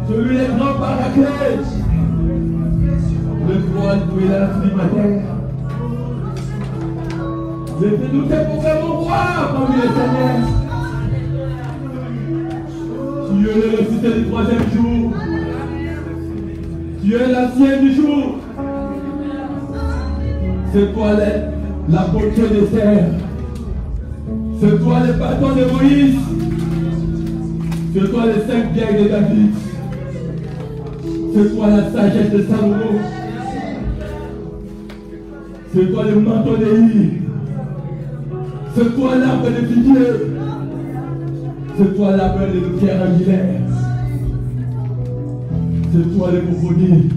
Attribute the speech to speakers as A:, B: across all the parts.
A: Celui est grand paraclet. Le voile où il a la matin. J'ai fait douter pour faire mon roi parmi les seigneurs. Tu es le ressuscité du troisième jour. Tu es l'ancien du jour. C'est toi la beauté des terres. C'est toi le bâton de Moïse. C'est toi les 5 pierres de David. C'est toi la sagesse de Salomon. C'est toi le manteau d'Élie. C'est toi l'arbre de figuier. C'est toi la belle de pierre angulaire. C'est toi le crocodile.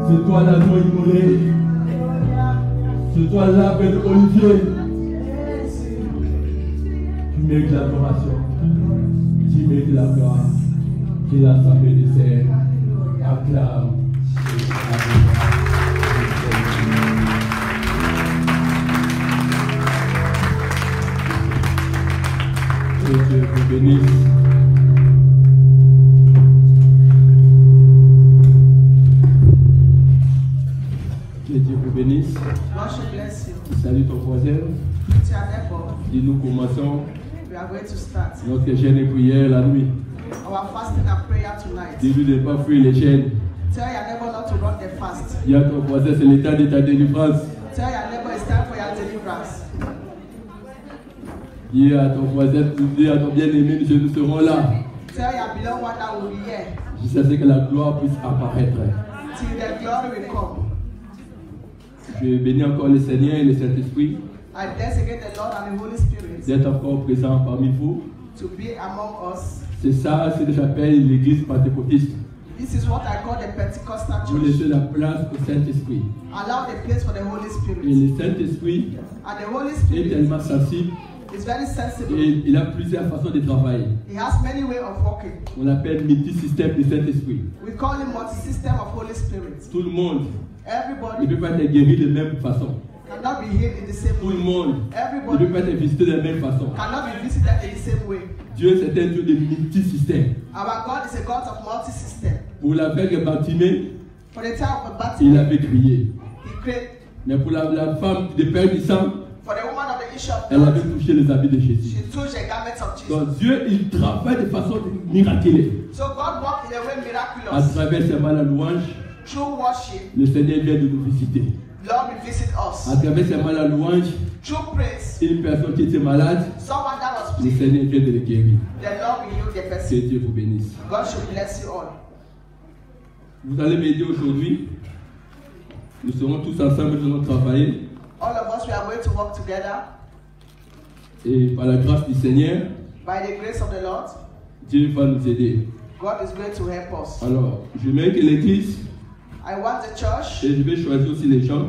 A: C'est toi l'agneau immolé. C'est toi l'arbre de Olivier. Tu mérites l'adoration. Tu mérites la gloire. Que l'assemblée des serres acclame. Que Dieu vous bénisse. Que Dieu vous bénisse. Salut ton voisin. Et nous commençons notre jeûne et prière la nuit.
B: Our fasting and prayer tonight.
A: Dis-lui de ne pas fuir les chaînes.
B: Tell your neighbor not to run the fast.
A: Dis à ton voisin, c'est l'état de ta délivrance.
B: Tell your neighbor it's time for your deliverance.
A: Dis à ton voisin, dis à ton bien-aimé, nous serons là.
B: Tell your beloved one that will be here.
A: Jusqu'à ce que la gloire puisse apparaître.
B: Till the glory will come.
A: Je bénis encore le Seigneur et le Saint-Esprit.
B: I bless again the Lord and the Holy Spirit.
A: D'être encore présent parmi vous.
B: To be among us.
A: C'est ça, c'est ce que j'appelle l'église pentecôtiste.
B: This is what I call the Pentecostal
A: Vous
B: church.
A: laissez la place au Saint-Esprit.
B: Allow the place for the Holy Spirit.
A: Et le Saint-Esprit
B: And the Holy
A: est
B: Spirit
A: tellement sensible.
B: is very sensible.
A: Et il a plusieurs façons de travailler.
B: He has many ways of working.
A: On l'appelle multi-système du Saint-Esprit.
B: We call him multi-system of Holy Spirit.
A: Tout le monde
B: Everybody
A: ne peut pas être guéri de la même façon.
B: cannot be healed in the same
A: Tout
B: way.
A: le monde ne
B: Everybody
A: peut pas être visité de la même façon.
B: cannot be visited in the same way.
A: Dieu, c'est un Dieu de multi-système.
B: Our God is a God of multi-system.
A: Pour l'aveugle Bartimée,
B: For the time of the
A: il
B: battle,
A: avait crié.
B: he prayed.
A: Mais pour la femme de père du sang,
B: For the woman of the issue of
A: elle avait
B: blood,
A: touché les habits de Jésus.
B: she touched the garments of Jesus.
A: Donc Dieu, il travaille de façon miraculeuse.
B: So God worked in a way
A: À
B: miraculous.
A: travers ses mains la louange,
B: Through worship,
A: le Seigneur vient de nous visiter.
B: Lord will visit us.
A: À travers ses mains la louange,
B: Through praise,
A: une personne qui était malade,
B: someone that was
A: le
B: sick,
A: Seigneur vient de le guérir.
B: the Lord will heal the
A: Que
B: person.
A: Dieu vous bénisse.
B: God should bless you all.
A: Vous allez m'aider aujourd'hui. Nous serons tous ensemble, nous allons travailler.
B: All of us, we are going to work together
A: Et par la grâce du Seigneur,
B: by the grace of the Lord.
A: Dieu va nous aider.
B: God is going to help us.
A: Alors, je mets que l'église,
B: I want the church.
A: et je vais choisir aussi les gens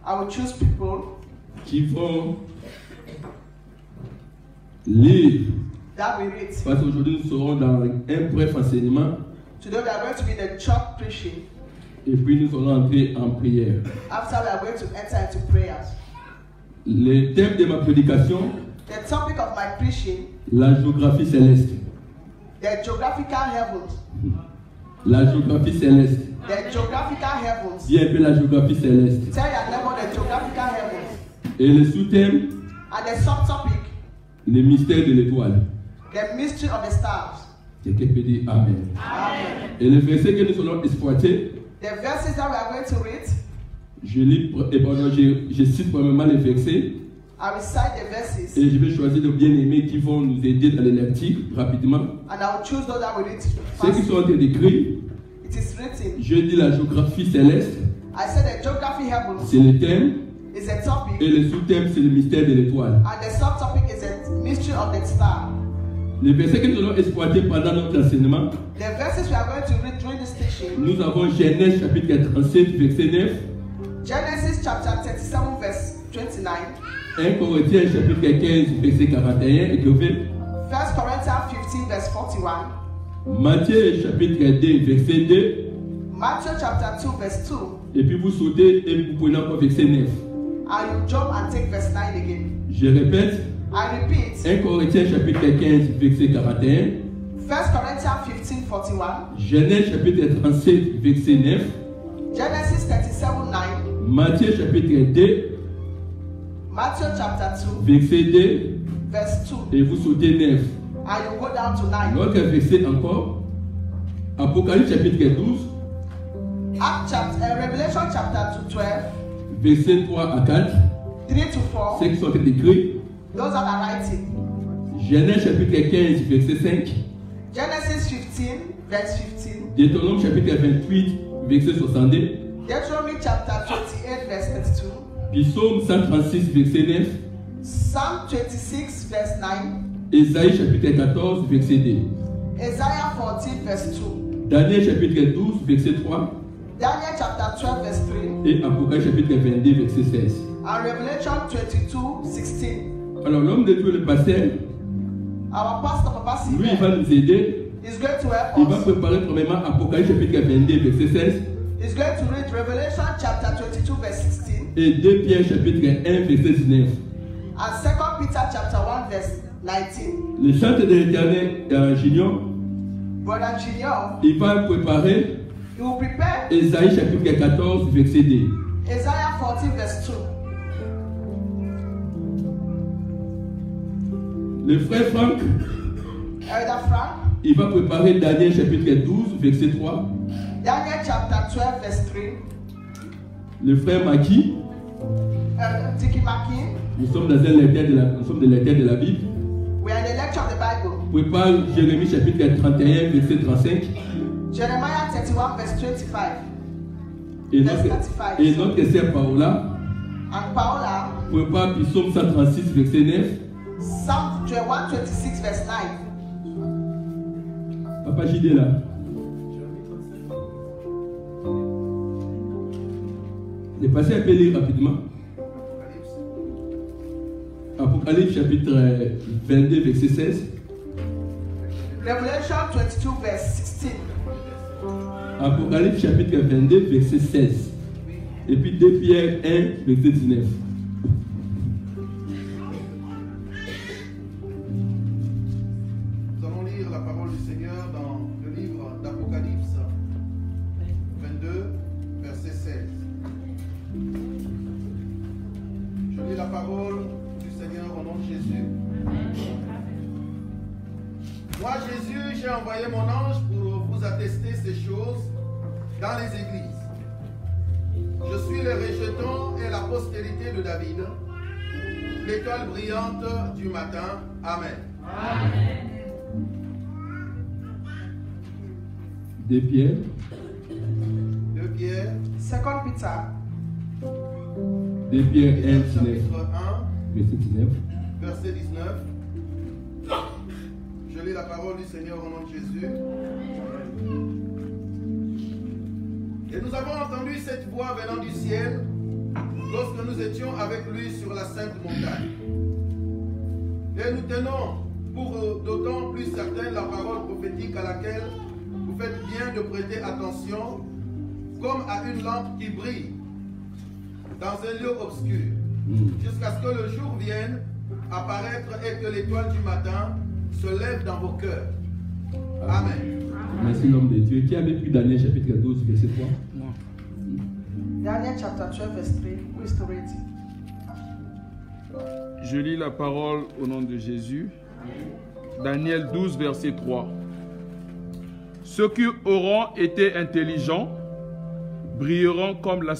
B: I will choose people
A: qui vont lire.
B: that we read.
A: Parce qu'aujourd'hui, nous serons dans un bref enseignement.
B: Today we are going to be in the church preaching.
A: Et puis nous allons entrer en prière.
B: After we are going to enter into prayers.
A: Le thème de ma prédication,
B: The topic of my preaching,
A: la géographie céleste.
B: the geographical heavens.
A: La géographie céleste.
B: The geographical heavens.
A: Dis un peu la géographie céleste.
B: Tell your neighbor the geographical heavens.
A: Et le sous-thème,
B: And the subtopic,
A: le mystère de l'étoile.
B: the mystery of the stars.
A: Quelqu'un peut dire Amen.
B: Amen.
A: Et le verset que nous allons exploiter,
B: The verses that we are going to read,
A: je lis, et pardon, je cite premièrement les versets.
B: I will cite the verses,
A: Et je vais choisir de bien-aimés qui vont nous aider dans les lectures rapidement.
B: and I will choose those that will read
A: Ceux qui
B: fast.
A: sont en train d'écrire,
B: It is written.
A: je dis la géographie céleste,
B: I said the geography heavens
A: c'est le thème,
B: is a topic,
A: et le sous-thème, c'est le mystère de l'étoile.
B: and the subtopic is the mystery of the star.
A: Les versets que nous allons exploiter pendant notre enseignement,
B: The verses we are going to read during this teaching,
A: nous avons Genèse chapitre 37, verset 9,
B: Genesis chapter 37, verse 29,
A: 1 Corinthiens chapitre 15, verset 41 et
B: 1 Corinthians 15, verse 41,
A: Matthieu chapitre 2, verset 2,
B: Matthew chapter 2, verse 2,
A: et puis vous sautez et vous prenez encore verset 9.
B: and you jump and take verse 9 again.
A: Je répète,
B: I repeat,
A: 1 Corinthiens chapitre 15, verset 41,
B: 1 Corinthians 15, 41,
A: Genèse chapitre 37, verset 9,
B: Genesis 37, 9,
A: Matthieu chapitre 2,
B: Matthew chapter 2,
A: verset 2,
B: verse 2,
A: et vous sautez 9.
B: and you go down to 9.
A: Notre verset encore, Apocalypse chapitre 12,
B: Revelation chapter 12,
A: verset 3 à 4,
B: 3 to 4,
A: ceux qui sont écrits,
B: those that are writing.
A: Genèse chapitre 15, verset 5,
B: Genesis 15, verse 15,
A: Deutéronome chapitre 28, verset 62,
B: Deuteronomy chapter 28, verse 32,
A: Psaume 136, verset 9,
B: Psalm 26, verse 9,
A: Ésaïe chapitre 14, verset 2,
B: Isaiah 14, verse 2,
A: Daniel chapitre 12, verset 3,
B: Daniel chapter 12, verse 3,
A: et Apocalypse chapitre 22, verset 16.
B: and Revelation 22, 16.
A: Alors l'homme de Dieu, le pasteur,
B: Our pastor, Papa
A: lui, il va
B: Simon,
A: nous aider.
B: is going to help
A: Il va
B: us.
A: préparer premièrement Apocalypse chapitre 22, verset 16,
B: He's going to read Revelation chapter 22, verse 16,
A: et 2 Pierre chapitre 1, verset 19.
B: and 2 Peter chapter 1, verse 19.
A: Le chant de l'Éternel, Junior,
B: Brother Junior,
A: il va préparer
B: he will prepare
A: Ésaïe chapitre 14, verset 2.
B: Isaiah 14, verse 2.
A: Le frère Franck,
B: Elder Frank,
A: il va préparer Daniel chapitre 12, verset 3.
B: Daniel chapter 12, verse 3.
A: Le frère Maki,
B: Dickie Makin,
A: nous sommes dans un lecteur de la Bible,
B: we are in the lecture of the Bible.
A: prépare Jérémie chapitre 31, verset 35.
B: Jeremiah 31, verse 25.
A: Et
B: Verse
A: notre,
B: 35.
A: et notre sœur Paola
B: And Paula,
A: prépare Psaume 136, verset 9.
B: Psalm 126, verse 9.
A: Papa JD là. J'ai passé un peu lire rapidement. Apocalypse chapitre 22, verset 16.
B: Revelation 22, verse 16.
A: Apocalypse chapitre 22, verset 16. Et puis 2 Pierre 1, verset 19.
C: Nous allons lire la parole du Seigneur dans le livre d'Apocalypse 22, verset 16. Je lis la parole du Seigneur au nom de Jésus. Moi, Jésus, j'ai envoyé mon ange pour vous attester ces choses dans les églises. Je suis le rejeton et la postérité de David, l'étoile brillante du matin. Amen.
B: Amen.
A: 2 Pierre
C: 2 Pierre,
B: 2 Peter
A: 2 Pierre 1, 19,
C: chapitre 1,
A: verset 19.
C: verset 19. Je lis la parole du Seigneur au nom de Jésus. Et nous avons entendu cette voix venant du ciel lorsque nous étions avec lui sur la sainte montagne. Et nous tenons pour d'autant plus certaine la parole prophétique à laquelle vous faites bien de prêter attention, comme à une lampe qui brille dans un lieu obscur, jusqu'à ce que le jour vienne apparaître et que l'étoile du matin se lève dans vos cœurs. Amen.
A: Merci l'homme de Dieu. Qui avait pris Daniel chapitre 12, verset 3?
B: Moi. Daniel chapter 12, verse 3. Who is to read?
D: Je lis la parole au nom de Jésus. Daniel 12, verset 3. Ceux qui auront été intelligents brilleront comme la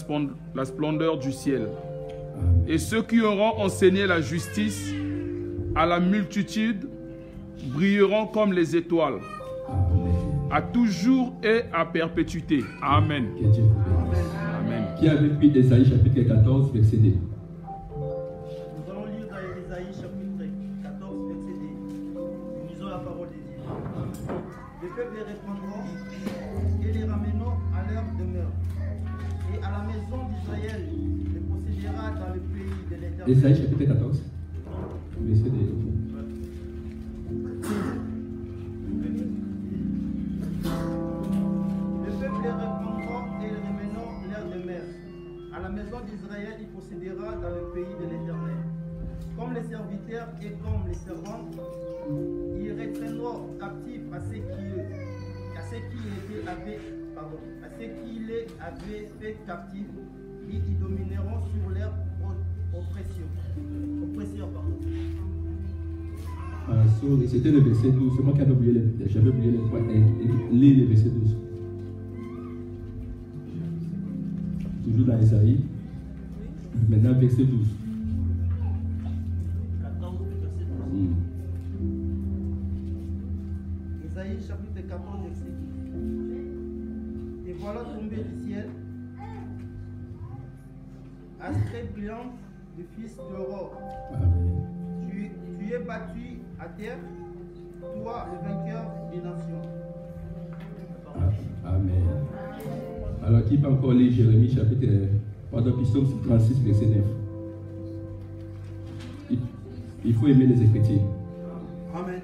D: splendeur du ciel. Et ceux qui auront enseigné la justice à la multitude brilleront comme les étoiles, à toujours et à perpétuité. Amen.
A: Que Dieu vous bénisse.
D: Amen.
A: Qui avait pris Ésaïe chapitre 14, verset 2?
E: Nous allons lire dans Ésaïe chapitre 14, verset 2. Nous lisons la parole de Dieu. Le peuple les reprendront et les ramèneront à leur demeure. Et à la maison d'Israël les possédera dans le pays de l'Éternel.
A: Ésaïe chapitre 14, verset 2.
E: Le peuple les reprendra et les ramèneront leur demeure. À la maison d'Israël il possédera dans le pays de l'Éternel. Comme les serviteurs et comme les servantes, ils retraîneront captifs à ceux qui les avaient fait captifs, et ils domineront sur leur oppression.
A: C'était le verset 12. C'est moi qui avais oublié j'avais oublié les points. Lis le verset 12. Toujours dans Isaïe. Maintenant, verset 12.
E: 14, verset 12. Isaïe chapitre 14, verset 12. Et voilà tombé du ciel, astre brillant du fils d'aurore. Tu es battu à terre, toi le vainqueur des nations.
A: Amen. Alors, qui peut encore lire Jérémie chapitre, psaume 36, verset 9? Il faut aimer les Écritures.
C: Amen.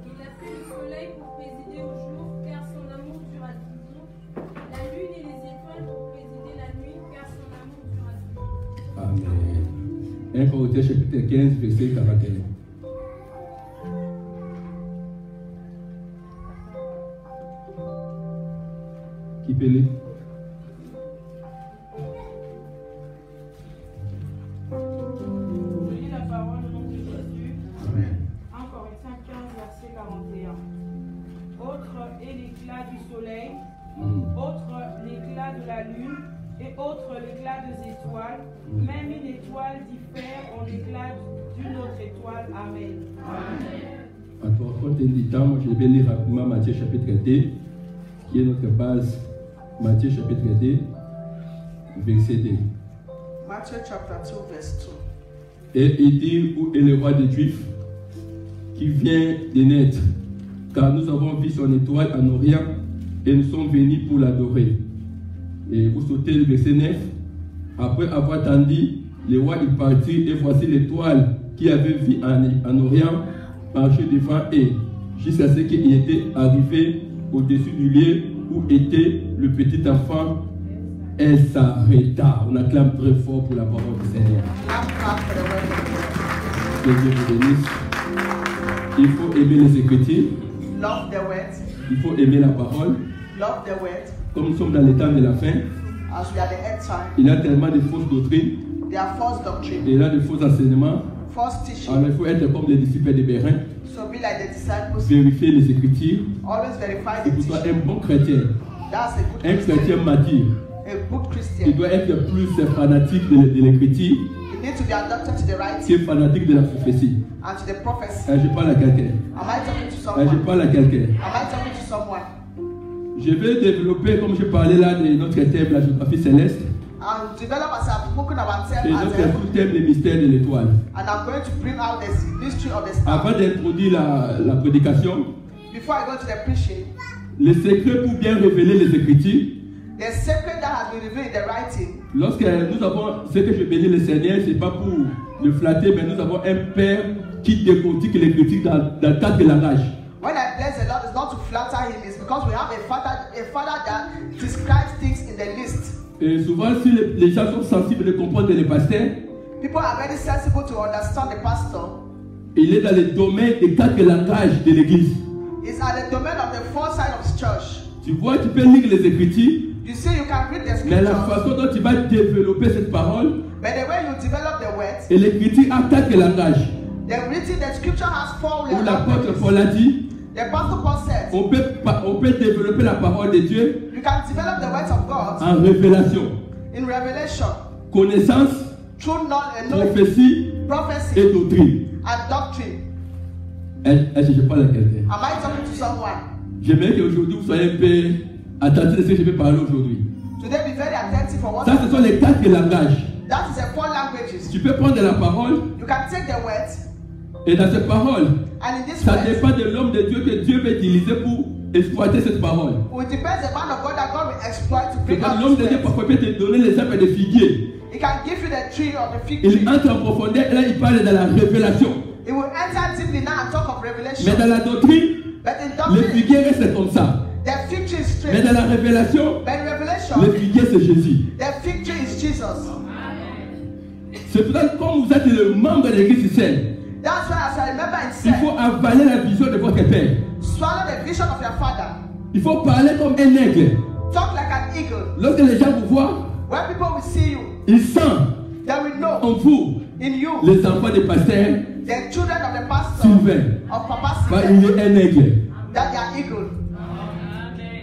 F: Il a fait le soleil pour présider au jour, car son amour dura toujours. La lune et les étoiles pour présider la nuit, car son amour dura toujours.
A: Amen. 1 Corinthiens chapitre 15, verset 41. Qui peut lire?
G: Je lis la parole au nom de Jésus.
C: Amen.
G: 1 Corinthiens 15, verset 41. Autre est l'éclat du soleil, autre l'éclat de la lune, et autre l'éclat des étoiles. Même une étoile diffère en éclat d'une autre étoile. Amen.
A: Encore, quand il dit temps, moi je vais lire rapidement Matthieu chapitre 2, qui est notre base. Matthieu chapitre 2, verset 2.
B: Matthew chapter 2, verse 2.
A: Et il dit où est le roi des Juifs qui vient de naître, car nous avons vu son étoile en Orient et nous sommes venus pour l'adorer. Et vous sautez le verset 9. Après avoir attendu, le roi est parti et voici l'étoile qui avait vu en Orient marcher devant eux, jusqu'à ce qu'il était arrivé au-dessus du lieu où était le petit enfant. Elle s'arrêta. On acclame très fort pour la parole du Seigneur. Que Dieu vous bénisse. Il faut aimer les Écritures.
B: Love the word.
A: Il faut aimer la parole.
B: Love the word.
A: Comme nous sommes dans les temps de la fin,
B: As we are the end time,
A: il y a tellement de fausses doctrines,
B: there are false doctrine,
A: il y a de faux enseignements.
B: false teaching.
A: Alors il faut être comme les disciples de Bérin,
B: So be like the disciples.
A: vérifier les Écritures.
B: Always verify
A: C'est
B: the
A: pour toi
B: teaching.
A: un bon chrétien,
B: That's a good
A: un chrétien
B: Christian.
A: mature.
B: A good
A: Il
B: Christian.
A: doit être plus fanatique de l'Écriture
B: You need to be adapted to the right
A: que fanatique de la prophétie.
B: and to the prophecy.
A: Je parle à quelqu'un.
B: Am I talking to
A: Je
B: someone?
A: parle à quelqu'un.
B: Am I talking to someone?
A: Je vais développer, comme je parlais là, de notre thème, la géographie céleste.
B: And develop as I've spoken about
A: Et
B: them as
A: notre
B: a,
A: sous-thème, les mystères de l'étoile.
B: and I'm going to bring out the mystery of the star.
A: Avant d'introduire la prédication,
B: Before I go to the preaching,
A: le secret pour bien révéler les Écritures,
B: the secret that has been revealed in the writing.
A: lorsque nous avons, ce que je bénis le Seigneur, ce n'est pas pour le flatter, mais nous avons un Père qui décortique l'Écriture dans le tas de langage.
B: When I bless the Lord, it's not to flatter him, it's because we have a father that describes things in in the list.
A: Et souvent, si les gens sont sensibles de comprendre les pasteurs,
B: People are very sensible to understand the pastor.
A: il est dans le domaine des 4 langages de l'église.
B: It's at the domain of the four side of the church.
A: Tu vois, tu peux lire les Écritures,
B: You see, you can read the
A: mais la
B: scriptures,
A: façon dont tu vas développer cette parole,
B: but the way you develop the words,
A: et l'Écriture a 4 langages.
B: the scripture has four
A: Où l'apôtre
B: languages.
A: Paul a dit,
B: The pastor Paul said,
A: on peut développer la parole de Dieu
B: you can develop the words of God
A: en révélation,
B: in revelation,
A: connaissance,
B: through knowledge,
A: prophétie
B: prophecy,
A: et doctrine.
B: and doctrine.
A: Est-ce que je parle à quelqu'un?
B: Am I talking to someone?
A: J'aimerais qu'aujourd'hui vous soyez un peu attentifs à ce que je vais parler aujourd'hui.
B: Today, be very attentive for what
A: Ça, ce sont les 4 langages.
B: that is the four languages.
A: Tu peux prendre la parole,
B: You can take the words,
A: et dans cette parole,
B: and in this
A: ça
B: words,
A: dépend de l'homme de Dieu que Dieu veut utiliser pour exploiter cette parole.
B: it depends the man of God that God will exploit to
A: Et
B: bring
A: quand
B: out
A: l'homme
B: this
A: de Dieu
B: words.
A: parfois peut te donner l'exemple de figuier.
B: He can give you the tree or the fig tree.
A: Il entre en profondeur et là il parle dans la révélation.
B: It will enter deeply now and talk of revelation.
A: Mais dans la doctrine,
B: But in
A: le
B: doctrine,
A: figuier reste comme ça.
B: the fig tree is
A: Mais
B: straight.
A: dans la révélation,
B: But in
A: le
B: revelation,
A: figuier c'est Jésus.
B: the fig tree is Jesus.
A: C'est pour ça que comme vous êtes le membre de l'église sainte,
B: That's why, as I remember in
A: il
B: said,
A: faut avaler la vision de votre père.
B: swallow the vision of your father.
A: Il faut parler comme un aigle.
B: Talk like an eagle.
A: Lorsque les gens vous voient,
B: When people will see you,
A: ils sentent
B: they will know
A: en vous
B: in you
A: les enfants des pasteurs.
B: the children of the pastor
A: Sylvain,
B: of Papa
A: bah,
B: Sylvain,
A: il est un aigle.
B: that they are eagle.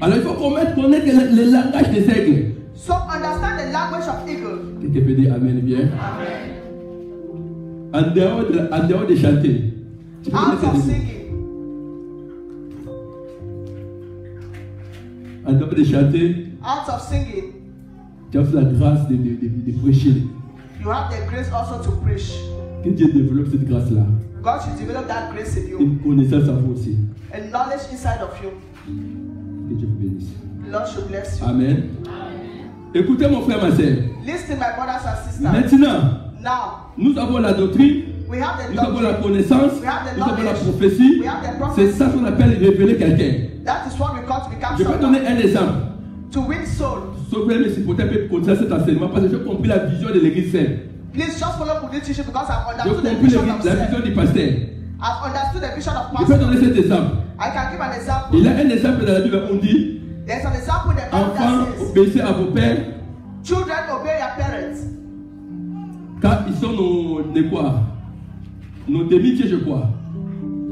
A: Alors il faut connaître le langage des aigles.
B: So understand the language of eagle.
A: Quelqu'un peut dire Amen bien. En dehors de chanter, tu peux
B: Out
A: connaître
B: of
A: des-
B: singing,
A: en dehors de chanter,
B: out of singing,
A: tu as la grâce de prêcher.
B: you have the grace also to preach.
A: Que Dieu développe cette grâce-là.
B: God should develop that grace in you,
A: Une connaissance à vous aussi.
B: and knowledge inside of you.
A: Que Dieu vous bénisse.
B: The Lord should bless you.
A: Amen. Écoutez mon frère, ma soeur.
B: Listen, my brothers and sisters.
A: Maintenant,
B: Now,
A: nous avons la doctrine,
B: we have the
A: nous avons la
B: doctrine.
A: connaissance,
B: We have the
A: nous avons la
B: knowledge.
A: prophétie.
B: We have the
A: C'est
B: prophecy.
A: ça qu'on appelle révéler quelqu'un.
B: That is what we call to become
A: Je vais
B: someone.
A: donner un exemple.
B: To win soul.
A: Sauf que c'est peut-être continuer cet enseignement parce que j'ai compris la vision de l'église sainte.
B: Please just follow with this teaching because I've
A: J'ai
B: understood the
A: compris
B: vision of
A: la vision
B: self.
A: du pasteur.
B: I've understood the vision of
A: Je vais donner
B: pastor.
A: cet exemple.
B: I can give an example.
A: Il y a un exemple dans la Bible où on dit
B: There's an example in the Bible
A: enfants,
B: that says,
A: obéissez à vos pères
B: children obey your parents
A: quand ils sont nos demi-dieux, je crois.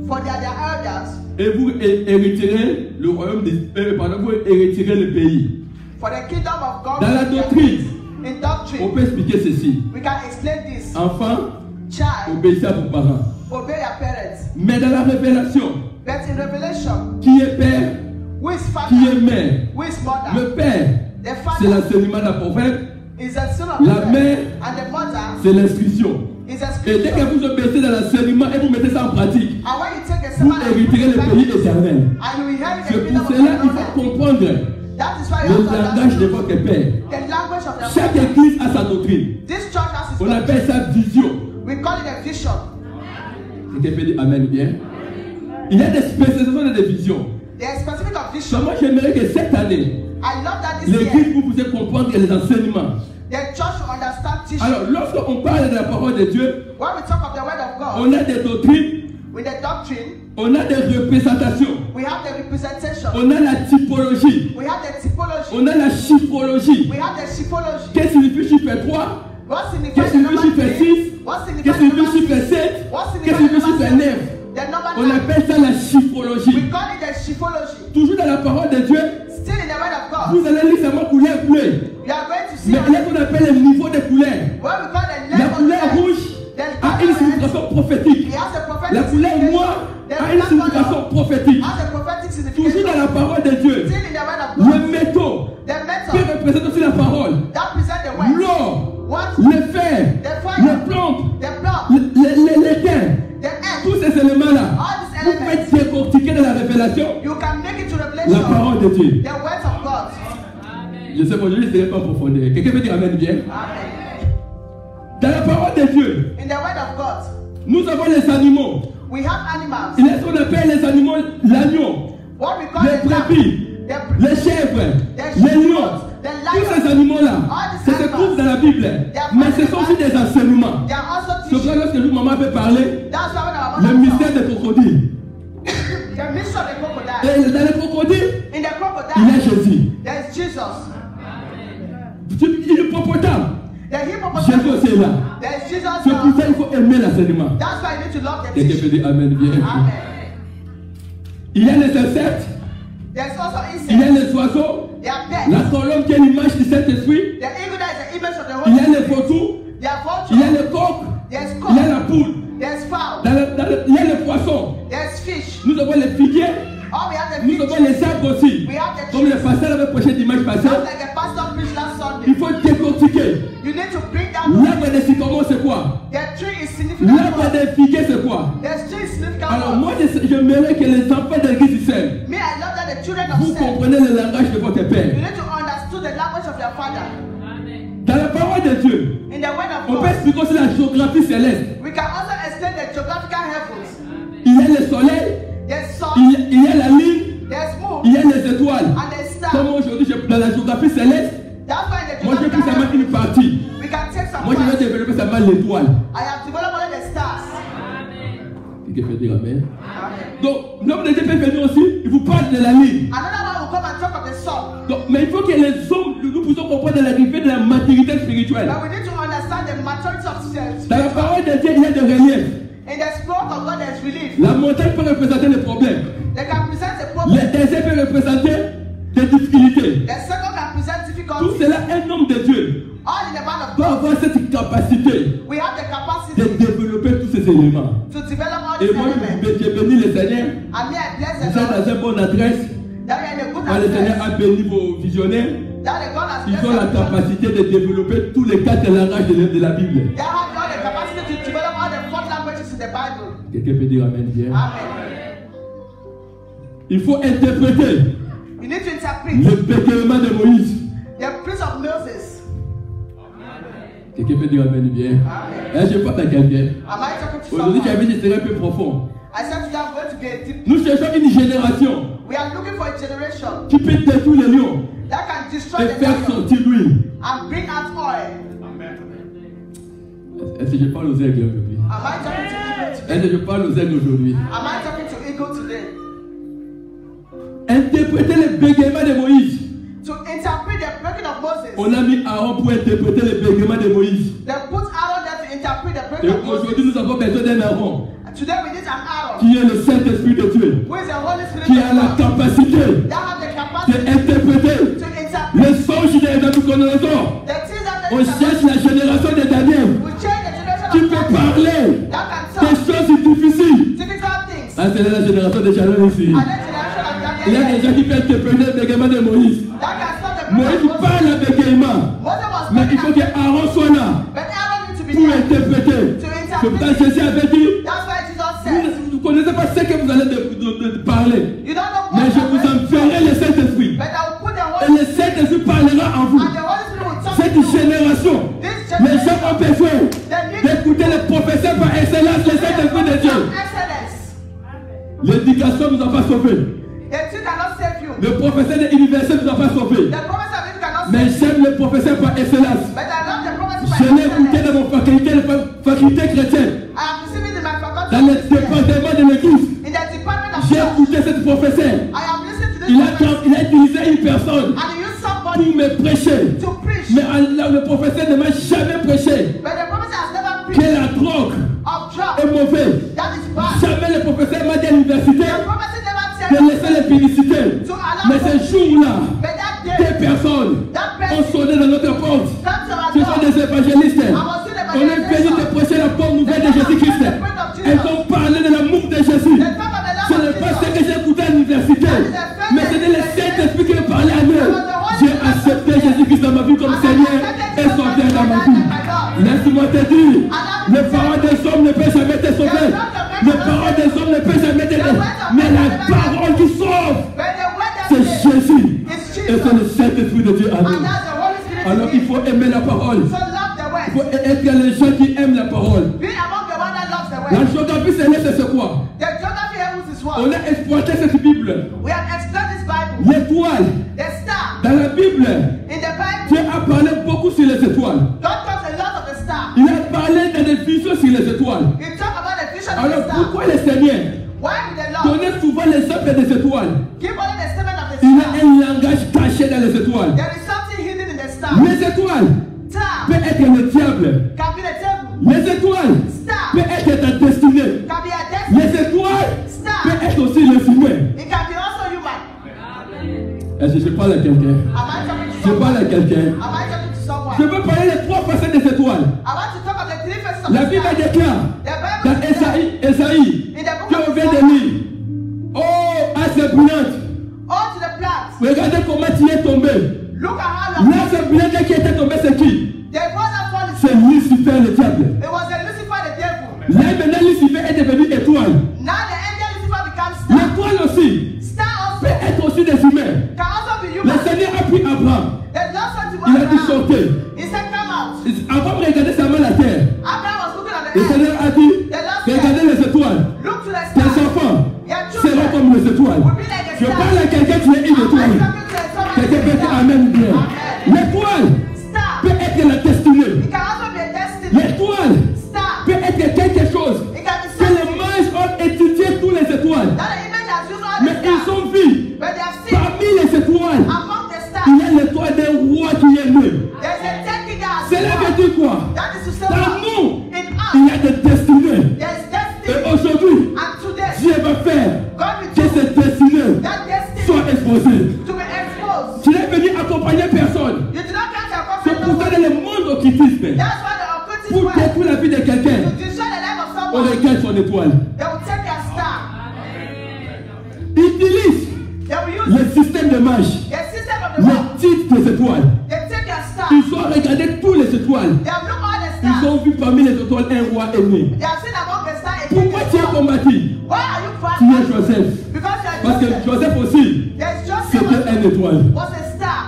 B: for they are their elders,
A: Et vous hériterez le royaume vous hériterez le pays.
B: for the kingdom of God.
A: Dans la
B: will be
A: doctrine,
B: yours. In
A: on
B: doctrine,
A: peut expliquer ceci.
B: we can explain this.
A: Enfants,
B: Child,
A: obéissez à vos parents.
B: obey your parents.
A: Mais dans la révélation,
B: But in revelation,
A: qui est père,
B: who is
A: qui est
B: father,
A: mère?
B: who is mother?
A: Le père,
B: The
A: c'est
B: father
A: l'enseignement d'un prophète.
B: is the son of
A: La
B: the
A: mère,
B: and the mother
A: c'est l'instruction.
B: is a
A: Et dès que
B: scripture.
A: vous obéissez dans l'enseignement et vous mettez ça en pratique,
B: And when you take the
A: vous
B: sermon and put
A: hériterez
B: it
A: le
B: back,
A: pays éternel.
B: and you inherit the
A: C'est
B: kingdom
A: pour
B: of
A: cela qu'il faut
B: heaven.
A: comprendre
B: That is why
A: le
B: you have to
A: langage de
B: understand
A: votre père.
B: the language of your
A: Chaque
B: father.
A: église a sa doctrine.
B: This church has its
A: On
B: doctrine.
A: appelle ça vision.
B: We call it a vision.
A: Quelqu'un peut dire Amen bien. Il y a des spécialisations de des visions.
B: There is specific of vision.
A: Moi, j'aimerais que cette année,
B: I love that this year
A: l'église, vous puissiez comprendre les enseignements.
B: the church should understand teaching.
A: Alors, lorsqu'on parle de la parole de Dieu,
B: When we talk of the word of God,
A: on a des doctrines,
B: with the doctrine,
A: on a des représentations,
B: we have the representation,
A: on a la typologie,
B: we have the typology,
A: on a la chiffrologie.
B: we have the typology.
A: Qu'est-ce que signifie chiffre 3?
B: What signifies
A: Qu'est-ce
B: the
A: que
B: number
A: signifie chiffre
B: 3?
A: 6?
B: What
A: Qu'est-ce
B: signifies
A: que
B: the number
A: signifie chiffre
B: 6?
A: 7?
B: What
A: Qu'est-ce
B: signifies
A: que
B: the
A: signifie
B: number
A: chiffre 9?
B: 7? The number
A: On
B: 9.
A: appelle ça la chiffrologie.
B: We call it the chiffology.
A: Toujours dans la parole de Dieu,
B: Still in the word of God,
A: vous allez lire seulement couleur bleue.
B: you are going to see
A: Mais il y a ce qu'on appelle le niveau de couleur.
B: what we call the
A: La
B: level
A: couleur
B: of
A: rouge
B: Then
A: a une signification prophétique.
B: He has a prophetic
A: La couleur
B: signification.
A: noire
B: The
A: a une
B: black
A: signification
B: color
A: prophétique.
B: has a prophetic
A: Toujours dans
B: signification.
A: la parole de Dieu.
B: Still in the word of
A: Le
B: God.
A: métaux
B: The
A: qui
B: metal
A: représente aussi la parole.
B: that present the word.
A: L'or,
B: What?
A: le fer,
B: The fire.
A: les plantes,
B: The blood.
A: l'étain.
B: The earth.
A: Tous ces éléments-là,
B: All these
A: vous
B: elements.
A: pouvez décortiquer de la révélation
B: You can make it to
A: la
B: revelation.
A: parole de Dieu.
B: The words of God.
A: Je sais qu'aujourd'hui, je ne serai pas en profondeur. Quelqu'un peut dire Amen bien.
B: Amen.
A: Dans la parole de Dieu,
B: In the word of God,
A: nous avons les animaux.
B: we have animals.
A: Il y a ce qu'on appelle les animaux, l'agneau,
B: What we call
A: les
B: the lamb,
A: brebis,
B: the
A: les chèvres, les lions, Tous ces animaux-là, ça se trouve dans la Bible. Mais ce sont aussi des enseignements.
B: They are also
A: C'est pourquoi lorsque nous, maman peut parler,
B: That's why when our
A: le
B: mother
A: mystère des crocodiles.
B: the mystery of the crocodile.
A: Et dans les crocodiles,
B: In the
A: il y a
B: crocodile,
A: Jésus.
B: there is Jesus.
A: Hippopotame,
B: The
A: Jésus
B: hippopotamus,
A: aussi est là.
B: there is Jesus.
A: C'est pour ça qu'il faut aimer l'enseignement.
B: That's why you need to love the
A: Quelqu'un peut
B: teaching.
A: dire Amen bien.
B: Amen.
A: Il y a les insectes,
B: There's also
A: il y a
B: insects.
A: les oiseaux,
B: There are
A: la
B: birds.
A: colombe qui est l'image du Saint-Esprit,
B: The eagle that is the image of the
A: il y a
B: Holy
A: les
B: Spirit.
A: vautours,
B: There are
A: il y a
B: vultures.
A: les coqs,
B: There's
A: il y a
B: cock.
A: la poule,
B: There's fowl.
A: il y a les poissons,
B: There's fish.
A: nous avons les figuiers,
B: Oh, we have the
A: nous avons
B: fish.
A: les arbres aussi.
B: We have the
A: Comme le
B: trees.
A: pasteur avait prêché dimanche passé,
B: Just like the pastor preached last
A: il
B: Sunday.
A: faut décortiquer.
B: You need to bring down
A: L'arbre des sycamores c'est quoi?
B: the tree is significant.
A: L'arbre des figuiers c'est quoi?
B: The tree is significant.
A: Alors moi j'aimerais que les enfants de l'église du Seigneur,
B: Me, I love that the children of
A: vous
B: Seth.
A: comprenez le langage de votre
B: You
A: père.
B: need to understand the language of your father.
A: Dans la parole de Dieu,
B: In the word of
A: on peut
B: God,
A: expliquer aussi la géographie céleste.
B: we can also extend the geographical heavens.
A: Il y a le soleil,
B: There's sun,
A: il y a la lune,
B: there's moon,
A: il y a les étoiles.
B: and there's stars.
A: Comme aujourd'hui, dans la géographie céleste,
B: That's why in the
A: moi j'ai pris
B: geographical
A: seulement une
B: heavens,
A: partie.
B: we can take some
A: Moi je vais
B: parts.
A: développer seulement l'étoile.
B: I have developed only the stars.
A: Quelqu'un peut dire Amen.
B: Amen.
A: Donc, l'homme de Dieu peut venir aussi, il vous parle de la ligne.
B: Another one will come and talk of the sun.
A: Donc, mais il faut que les hommes, nous puissions comprendre l'arrivée de la maturité spirituelle.
B: But we need to understand the maturity of self.
A: Dans la parole de Dieu, il y a des reliefs.
B: In the spirit of God, there's relief.
A: La montagne peut représenter les problèmes.
B: They can present a
A: Le
B: problem.
A: désert peut représenter des difficultés.
B: The second can present
A: Tout
B: difficulties.
A: cela, un homme de Dieu
B: All in the man of
A: doit
B: God.
A: avoir cette capacité
B: We have the
A: de
B: capacity
A: développer tous ces éléments.
B: to develop all
A: Et
B: these
A: moi,
B: elements.
A: j'ai béni le Seigneur.
B: And me, I bless
A: Vous
B: the
A: êtes
B: Lord
A: dans une bonne adresse.
B: that we are in a good
A: Quand le Seigneur
B: address.
A: a béni vos visionnaires,
B: That the God has
A: ils
B: blessed
A: ont la
B: our children.
A: capacité de développer tous les quatre langages de la Bible.
B: They have all the capacity to develop all the four languages in the Bible.
A: Quelqu'un peut dire Amen bien.
B: Amen.
A: Il faut interpréter
B: You need to interpret
A: le bégaiement de Moïse.
B: the place of Moses.
A: Quelqu'un peut dire Amen bien.
B: Amen.
A: Je parle à quelqu'un.
B: Am I talking to
A: Aujourd'hui, tu as
B: someone?
A: vu des un peu profond.
B: I said to you, I'm going to be a deep.
A: Nous cherchons une génération
B: We are looking for a generation
A: qui peut détruire les lions
B: that can destroy
A: et
B: the
A: faire
B: lion
A: sortir l'huile.
B: and bring out oil.
A: Est-ce que je parle aux aigles aujourd'hui?
B: Am I talking to eagle today?
A: Est-ce que je parle aux aigles aujourd'hui?
B: Am I talking to eagle today?
A: Interpréter le bégaiement de Moïse.
B: To interpret the breaking of Moses.
A: On a mis Aaron pour interpréter le bégaiement de Moïse.
B: They put Aaron there to interpret the
A: Et
B: breaking of
A: aujourd'hui,
B: Moses.
A: nous avons besoin d'un Aaron
B: Today we need an Aaron
A: qui est le Saint-Esprit de Dieu,
B: who is the Holy Spirit
A: qui
B: of
A: a la
B: God
A: capacité
B: that have the capacity
A: d'interpréter
B: to interpret
A: les songes de Nabucodonosor.
B: the things that
A: On
B: they
A: cherche la génération de Daniel
B: we change the generation
A: qui
B: of
A: peut
B: God
A: parler
B: that can
A: des
B: solve
A: choses difficiles.
B: difficult things.
A: Ah, c'est la génération de Shalom ici.
B: And the generation of
A: Il y a
B: Daniel
A: des gens qui peuvent interpréter le bégaiement de Moïse.
B: that can solve the
A: Moïse
B: breaking of Moses.
A: parle à bégaiement,
B: Moses was
A: mais il faut que Aaron soit là
B: but Aaron needs to be
A: pour
B: there
A: interpréter.
B: to
A: C'est pourquoi
B: interpret.
A: Jésus avait dit,
B: That's why Jesus said,
A: vous ne connaissez pas ce que vous allez de parler,
B: you don't know
A: mais
B: what
A: je vous enverrai le Saint-Esprit.
B: but I will put the
A: Et
B: Holy
A: le Saint-Esprit parlera en vous.
B: and the Holy Spirit will talk
A: Cette
B: to you.
A: génération,
B: This
A: les gens
B: generation
A: ont besoin
B: they need
A: d'écouter les professeurs par excellence, le Saint-Esprit de Dieu.
B: excellence.
A: L'éducation ne nous a pas sauvés.
B: The two cannot save you.
A: Le professeur de l'université ne nous a pas sauvés.
B: The promise of it cannot
A: Mais
B: save you.
A: j'aime les professeurs par excellence.
B: But I love the promise
A: Je
B: by
A: l'ai écouté
B: excellence.
A: dans mon faculté chrétienne,
B: I have received it in my faculty.
A: dans le département de l'église.
B: In the department of
A: J'ai
B: church.
A: écouté ce professeur.
B: I have listened to
A: Il
B: this
A: a,
B: prophet
A: il a utilisé une personne
B: and he used somebody
A: pour me prêcher.
B: to preach.
A: Mais le professeur ne m'a jamais prêché
B: But the prophet has never
A: que
B: preached
A: la drogue
B: of
A: est
B: drugs.
A: mauvaise.
B: That is bad.
A: Jamais le professeur m'a dit à l'université
B: The prophet never
A: de
B: said
A: laisser les publicités.
B: to allow
A: Mais ce jour-là,
B: But that
A: des
B: day,
A: personnes
B: that
A: ont
B: person
A: sonné dans notre porte.
B: come to our
A: Ce sont
B: door.
A: des évangélistes.
B: I was still
A: On est venu te prêcher la bonne nouvelle de Jésus-Christ. Elles ont parlé de l'amour de Jésus.
B: The talk of the
A: Ce
B: love
A: n'est
B: of
A: pas ce
B: Jesus.
A: que j'ai écouté à l'université, mais c'était le Saint-Esprit qui parlait à nous. J'ai accepté Jésus-Christ dans ma vie comme Seigneur et Sauveur dans ma vie. Laisse-moi te dire, les paroles des hommes ne peuvent jamais te sauver. Les paroles des hommes ne peuvent jamais te sauver. Mais la parole qui sauve,
B: But the word that
A: c'est
B: says
A: Jésus.
B: is
A: Et
B: Jesus.
A: c'est le Saint-Esprit de Dieu à
B: And
A: nous.
B: that's the Holy Spirit.
A: Alors
B: in
A: il
B: me.
A: faut aimer la parole.
B: So love the
A: Il
B: word.
A: faut être les gens qui aiment la parole.
B: Be among the one that loves the
A: La
B: word.
A: géographie céleste, c'est quoi?
B: The geography heavens is
A: On
B: what?
A: a exploité cette Bible.
B: We have explored this Bible.
A: L'étoile,
B: The star
A: dans la Bible,
B: in the
A: beaucoup sur les étoiles.
B: God talks a lot of the stars.
A: Il a parlé de des visions sur les étoiles.
B: He talks about the vision of
A: Alors
B: the stars.
A: pourquoi le Seigneur
B: Why did the Lord
A: donnait souvent l'exemple des étoiles?
B: give only the statement of the
A: Il y a
B: stars?
A: un langage caché dans les étoiles.
B: There is something hidden in the stars.
A: Les étoiles
B: Star
A: peuvent être le diable.
B: can be the devil.
A: Les étoiles
B: Star
A: peuvent être ta destinée.
B: can be a destiny.
A: Les étoiles
B: Star
A: peuvent être aussi les humains.
B: it can be also human.
A: Est-ce que je parle à quelqu'un?
B: Am I talking to
A: Je parle à
B: someone?
A: quelqu'un.
B: Am I talking to someone?
A: Je veux parler des trois facettes des étoiles.
B: I want to talk of the three faces of
A: La
B: the
A: Bible
B: stars.
A: déclare
B: The
A: dans
B: Bible says
A: Esaïe
B: in the book
A: qu'on
B: of
A: vient de
B: Isaiah,
A: lire. Oh, assez brillante.
B: all to the plants.
A: Regardez comment tu es tombé.
B: Look at how you are.
A: L'âge brillante qui était tombé, c'est qui?
B: The one that fall is
A: C'est Lucifer le diable.
B: it was a Lucifer the devil.
A: Là maintenant, Lucifer est devenu étoile.
B: Now the angel Lucifer becomes star.
A: L'étoile aussi
B: Star
A: peut
B: also
A: être aussi des humains.
B: can also be
A: Le
B: human.
A: Seigneur a pris Abraham.
B: The Lord said to
A: Il a dit
B: Abraham,
A: sortez.
B: he said come out.
A: Abraham regardait seulement la terre.
B: Abraham was looking at
A: Le
B: the earth.
A: Seigneur a dit regardez les étoiles.
B: Look to the
A: Tes
B: stars.
A: enfants
B: Your
A: seront
B: children
A: comme les étoiles.
B: will be like the
A: Je
B: stars.
A: parle à quelqu'un qui est une
B: Am I
A: étoile.
B: talking to someone
A: Quelqu'un peut
B: who is
A: dire
B: a
A: Amen bien.
B: Amen.
A: L'étoile
B: star?
A: peut être la destinée.
B: It can also be a destiny.
A: L'étoile
B: Star.
A: peut être quelque chose
B: It can be
A: que les
B: something
A: mages ont étudié tous les étoiles.
B: that the image has used all
A: Mais
B: the
A: ils
B: stars.
A: ont vu
B: But they have seen
A: parmi les étoiles,
B: among the stars
A: il y a l'étoile d'un roi qui est né.
B: there's a technique that has
A: Cela veut
B: worked.
A: dire quoi?
B: That is to say
A: Dans
B: what?
A: nous,
B: In
A: il y
B: us
A: a des destinées.
B: there is
A: Et
B: destiny.
A: aujourd'hui,
B: And today
A: Dieu va faire
B: God will
A: que
B: do
A: cette destinée
B: that destiny
A: soit exposée.
B: to be exposed.
A: Tu n'es venu accompagner personne.
B: You do not come to
A: C'est
B: accompany
A: pour
B: no
A: ça
B: one.
A: dans le monde occultisme,
B: That's why the occultists
A: pour
B: work.
A: détruire la vie de quelqu'un,
B: To destroy the life of
A: on
B: someone,
A: regarde son étoile.
B: they will take their star.
A: Ils utilisent
B: They will use
A: le système de marche,
B: the system of the world.
A: le titre des étoiles.
B: They take their star.
A: Ils ont regardé tous les étoiles.
B: They have looked all the
A: Ils
B: stars.
A: ont vu parmi les étoiles un roi aîné.
B: They have seen among the stars a
A: Pourquoi
B: king
A: tu
B: is
A: as
B: born.
A: combattu?
B: Why are you
A: Tu es
B: fighting?
A: Joseph.
B: Because you are
A: Parce que
B: Joseph.
A: Joseph aussi,
B: There's Joseph
A: c'était un étoile.
B: was a star.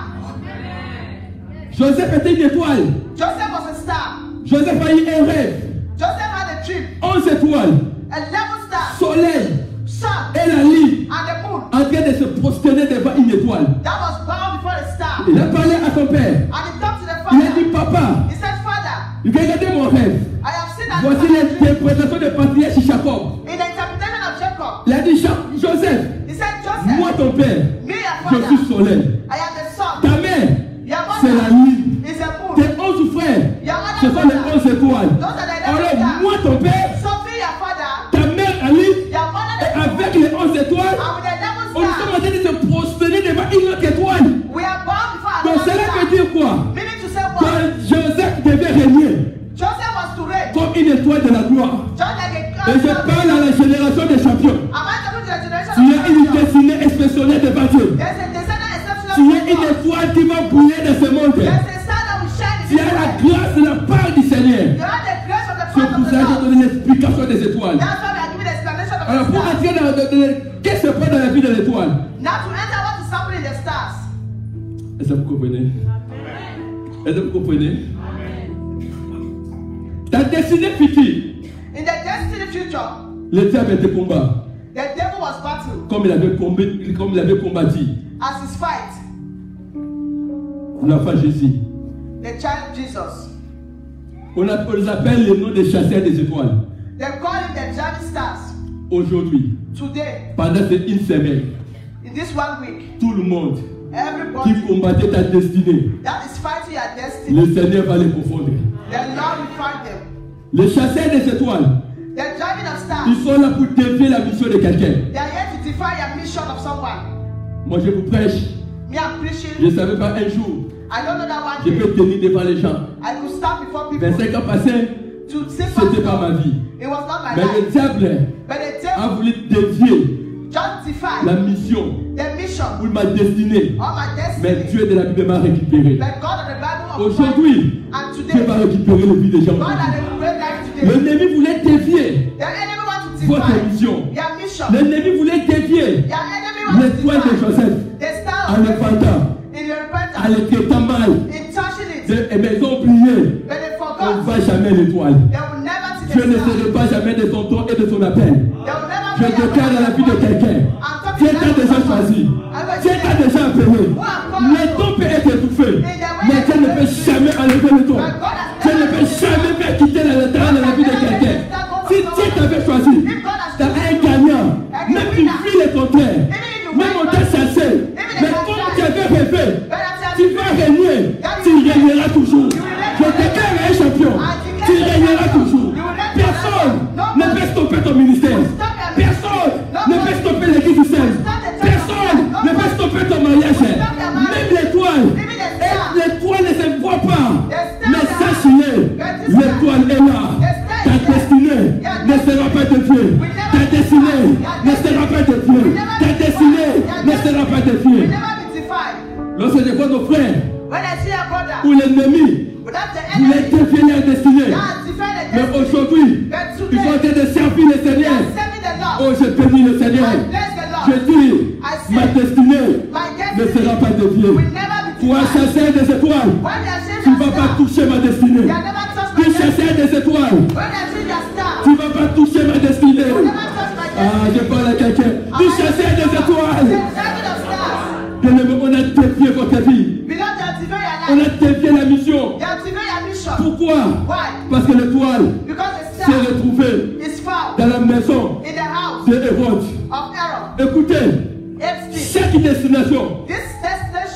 A: Joseph était une étoile.
B: Joseph was a star.
A: Joseph a eu un rêve.
B: Joseph had a dream.
A: 11 étoiles,
B: 11 stars.
A: soleil
B: Sun
A: et la lune
B: and the moon.
A: en train de se prosterner devant une étoile.
B: That was born before the star.
A: Il a parlé à son père.
B: And he talked to the
A: Il a dit,
B: father.
A: papa,
B: He said, Father,
A: regardez mon rêve.
B: I have seen that
A: Voici
B: dream.
A: l'interprétation de patriarche Jacob.
B: In the interpretation of Jacob,
A: Il a dit, Joseph,
B: he said, Joseph,
A: moi ton père,
B: me your
A: je
B: father,
A: suis soleil.
B: I am the sun.
A: Ta mère,
B: Your
A: c'est la
B: mother
A: lune.
B: is a moon.
A: Tes 11 frères,
B: Your
A: ce
B: other
A: sont les
B: brother,
A: 11 étoiles.
B: those are the 11
A: Alors
B: stars.
A: moi ton père,
B: So me your father,
A: ta mère Ali,
B: your mother
A: et
B: the moon,
A: avec les 11 étoiles,
B: and with the 11
A: on sommes en
B: stars,
A: train de se prosterner devant une autre étoile.
B: we are born before
A: Donc
B: another
A: cela veut
B: star.
A: dire quoi?
B: Meaning to say what?
A: Quand Joseph devait régner
B: Joseph was to reign.
A: comme une étoile de la gloire.
B: Just like a
A: Et je parle à la génération des champions.
B: Am I talking to the generation
A: Tu es
B: of
A: une
B: champions?
A: destinée exceptionnelle devant Dieu.
B: There's a descendant exceptional
A: Tu es
B: from
A: une
B: God.
A: étoile qui va briller dans ce monde.
B: There's a star that will shine in
A: Tu
B: this
A: as la
B: world.
A: grâce de la part du Seigneur.
B: You have the grace of the
A: C'est
B: part
A: pour
B: of
A: ça
B: the
A: que je
B: Lord.
A: donne l'explication des étoiles.
B: That's why we are giving the explanation of
A: Alors
B: the
A: pour
B: stars.
A: entrer qu'est-ce qui se passe dans la vie de l'étoile?
B: Now to enter what is happening in the stars.
A: Est-ce que vous comprenez? Est-ce que vous comprenez? Ta destinée future,
B: In the destiny future,
A: le diable était combat.
B: the devil was battled
A: Comme il avait combattu
B: as his fight.
A: l'enfant Jésus.
B: The child Jesus.
A: On les appelle le nom des chasseurs des étoiles.
B: They call him the giant stars.
A: Aujourd'hui,
B: Today,
A: pendant cette une semaine,
B: in this 1 week,
A: tout le monde
B: everybody
A: qui combattait ta destinée,
B: that is fighting your destiny,
A: le Seigneur va les confondre.
B: the Lord will fight them.
A: Les chasseurs des étoiles,
B: The driving of stars,
A: ils sont là pour défier la mission de quelqu'un.
B: they are here to defy your mission of someone.
A: Moi, je vous prêche.
B: Me, I'm preaching.
A: Je ne savais pas un jour,
B: I don't know that one
A: je
B: day
A: peux tenir devant les gens.
B: I could stand before people
A: 25 ans passés,
B: to say
A: c'était pas ma vie.
B: it was not my
A: Mais le
B: life.
A: diable
B: But the
A: a
B: devil
A: voulu dévier
B: justified
A: la mission
B: the mission
A: pour ma destinée.
B: of my
A: Mais
B: destiny.
A: Dieu de la Bible m'a récupéré.
B: But God of the Bible of
A: Aujourd'hui,
B: and
A: Dieu
B: today,
A: va récupérer le vie des gens.
B: God had a great life today.
A: L'ennemi voulait dévier
B: The enemy wants to
A: votre
B: defy
A: mission.
B: your mission.
A: L'ennemi voulait dévier
B: Your enemy wants to
A: l'étoile de
B: defy
A: Joseph
B: the star
A: en
B: of
A: le
B: David
A: fantant,
B: in your
A: en
B: repentance,
A: le traitant mal.
B: in touching it.
A: Et mais ils ont oublié,
B: But they
A: on
B: forgot.
A: ne voit jamais l'étoile.
B: They will never see
A: Dieu
B: the
A: ne
B: star.
A: serait pas jamais de son temps et de son appel.
B: They will never
A: Je
B: see your
A: déclare dans la vie de quelqu'un. Dieu t'a déjà choisi. Dieu t'a déjà appelé. Le temps peut être étouffé. Mais Dieu ne peut jamais enlever le don. Dieu ne peut jamais faire quitter l'intérêt de la vie de quelqu'un. Si Dieu t'avait choisi, tu as un gagnant. Même tu vis le contraire. Même on t'a chassé. Mais comme tu avais rêvé, tu vas régner. Tu régneras toujours. Je déclare un champion. Tu régneras toujours. Personne ne peut stopper ton ministère. Personne ne peut stopper l'église du Seigneur. Personne ne peut stopper ton mariage. Même l'étoile ne se voit pas. Mais sache-le, l'étoile est là. Ta destinée ne sera pas défiée. Ta destinée ne sera pas défiée. Ta destinée ne sera pas défiée. Lorsque je vois nos frères ou l'ennemi voulait défier leur destinée, mais aujourd'hui, ils sont en train de servir le Seigneur. Oh, je bénis le Seigneur. Je dis, ma destinée ne sera pas défiée. Toi, chasseur des étoiles, tu ne vas pas toucher ma destinée. Tu chasseur des étoiles, tu ne vas pas toucher ma destinée. Ah, je parle à quelqu'un. Tu chasseur des étoiles. On a défié votre vie. On a défié la mission. Pourquoi? Parce que l'étoile s'est retrouvée dans la maison de Hérode. Écoutez, chaque destination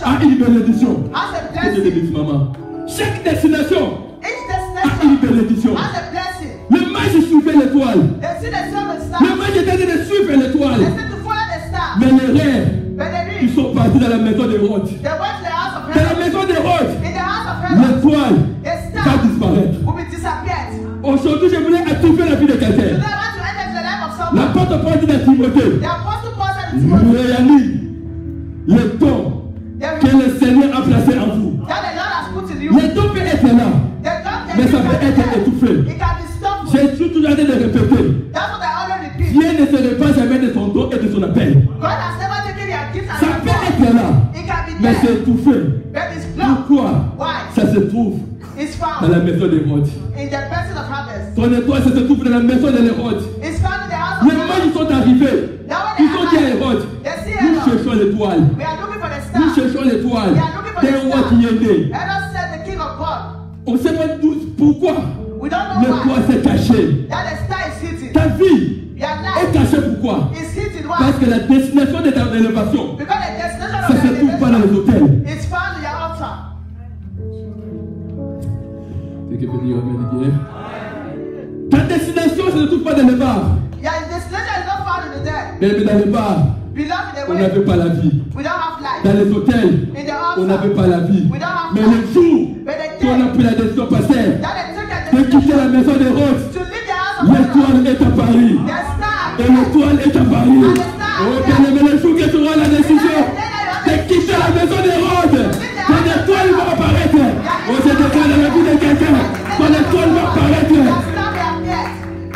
A: a une bénédiction. Je te dis, maman. Chaque destination a une bénédiction. Le mage suivait l'étoile. Le mage était en train de suivre l'étoile. Mais les rêves, ils sont partis dans la maison d'Hérode. Dans la maison d'Hérode, l'étoile va disparaître. Aujourd'hui, je voulais activer la vie de quelqu'un. L'apôtre Paul dit à Timothée, réalise le don que le Seigneur a placé en vous. Le don peut être là, mais ça peut être étouffé. J'ai toujours en train de répéter. Dieu ne se répand jamais de son don et de son appel. Ça peut être là, mais c'est étouffé. Pourquoi? Ça se trouve dans la maison d'Hérode. Ton étoile se trouve dans la maison de l'Hérode. Les mages sont arrivés. Ils ont dit à Hérode, nous cherchons l'étoile. Nous cherchons l'étoile d'un roi qui est né. On ne sait pas tous pourquoi l'étoile s'est cachée. Ta vie est cachée pourquoi? Parce que la destination de ta élévation, ça ne se trouve pas dans les hôtels. C'est que veut dire Amen. Ta destination ne se trouve pas dans les bars. Mais dans les bars, on n'avait pas la vie. Dans les hôtels, on n'avait pas la vie. Mais le jour qu'on a pris la décision pasteur de quitter la maison d'Hérode, l'étoile est à Paris. Et l'étoile est à Paris. Oh bien aimé, le jour que tu auras la décision de quitter la maison d'Hérode, ton étoile va apparaître. Oh, je déclare dans la vie de quelqu'un, ton étoile va apparaître.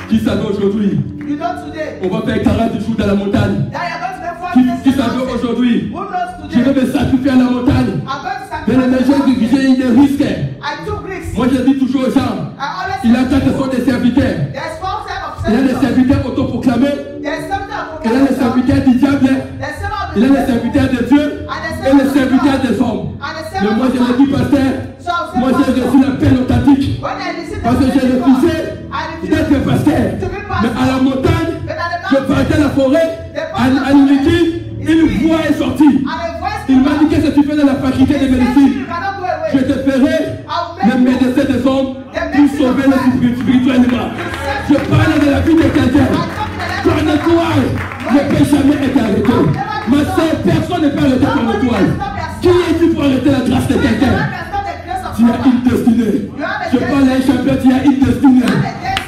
A: Qui savait aujourd'hui? On va faire 40 jours dans la montagne. Qui savait aujourd'hui? Je vais me sacrifier à la montagne. Mais le Jésus, j'ai eu des risques. Moi je dis toujours aux gens, il a que ce sont des serviteurs. Il y a des serviteurs autoproclamés. Il y a des serviteurs du diable. Il y a des serviteurs de Dieu. Et les serviteurs des hommes. Mais moi je le dis pasteur, moi j'ai reçu l'appel authentique. Parce que j'ai refusé d'être pasteur. Mais à la montagne, je partais à la forêt, à l'unité, une voix est sortie. Il m'a dit qu'est-ce que tu fais dans la faculté de médecine? Je te ferai le médecin des hommes pour sauver le spirituellement. Je parle de la vie de quelqu'un. Ton étoile ne peut jamais être arrêtée. Ma sœur, personne ne peut arrêter ton étoile. Qui est-tu pour arrêter la grâce de quelqu'un? Tu as une destinée. Je parle à un champion, tu as une destinée.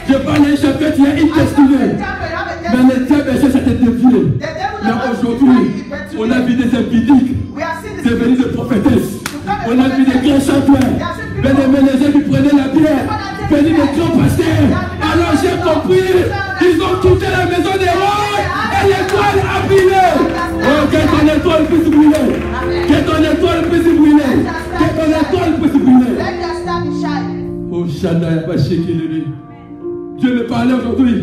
A: Je parle à un champion, tu as une destinée. Mais le diable cherche à te dévier. Mais aujourd'hui, on a vu des impidiques devenir des prophétesses. On a vu des grands champions. Mais les gens qui prenaient la bière, venus des grands pasteurs. Alors j'ai compris, ils ont quitté la maison des rois et l'étoile a brillé. Oh, que ton étoile puisse brûler. Que ton étoile puisse brûler. Que ton étoile puisse brûler. Oh, Shana, Dieu me parlait aujourd'hui.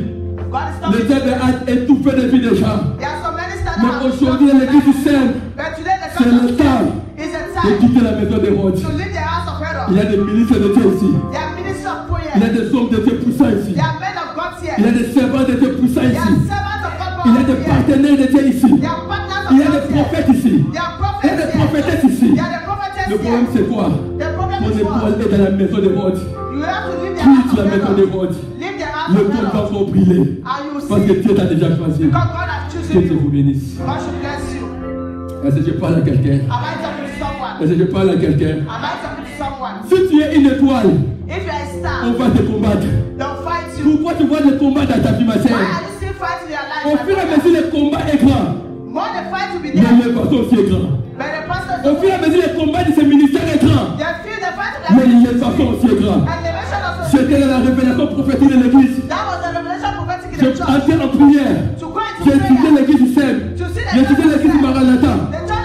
A: Le diable a étouffé des vies des gens. Mais aujourd'hui, l'église du Seigneur, c'est le temps de quitter la maison d'Hérode. Il y a des ministres de Dieu ici.
B: There are ministers of prayer.
A: Il y a des hommes de Dieu puissants ici.
B: There are men of God here.
A: Il y a des servants de Dieu puissants
B: There are
A: ici.
B: servants of God
A: Il y a des
B: here.
A: partenaires de Dieu ici.
B: There are partners of
A: Il y a
B: God
A: des
B: here.
A: prophètes ici.
B: There are
A: Il y a
B: prophets
A: des
B: here.
A: prophétesses ici.
B: There are the prophetess
A: Le problème
B: here.
A: c'est quoi?
B: The problem
A: Mon
B: is
A: épouse
B: what?
A: est dans la maison de Rhodes.
B: You have to leave the
A: Quitte
B: house
A: la
B: of
A: maison de
B: God.
A: Rhodes.
B: Leave the house
A: Le
B: of
A: peuple va
B: God.
A: encore briller.
B: And you will
A: Parce que
B: see.
A: Dieu t'a déjà choisi.
B: Because God has
A: Que
B: chosen
A: Dieu vous
B: you.
A: bénisse.
B: God should bless you.
A: Est-ce que je parle à quelqu'un?
B: Am I talking to someone?
A: Est-ce que je parle à quelqu'un?
B: Am I talking to someone?
A: Si tu es une étoile,
B: If you are a
A: on
B: star,
A: va te combattre.
B: they'll fight you.
A: Pourquoi tu vois le combat dans ta vie, ma
B: Why
A: chère?
B: are you still fighting your life?
A: Au fur et à mesure, le combat est grand.
B: More the fight will be
A: Mais
B: there.
A: le bâton aussi est grand.
B: But the pastor
A: Au fur et à mesure, le combat de ce ministère est grand.
B: they feel the fight of
A: Mais
B: the
A: le bâton aussi est grand.
B: and the mission of the
A: J'étais dans la révélation prophétique de l'église.
B: that was the revelation prophetic in
A: Je
B: the church.
A: entré en prière.
B: To go into
A: J'ai étudié
B: prayer.
A: l'église du Sèvres. J'ai étudié l'église du Maranatha.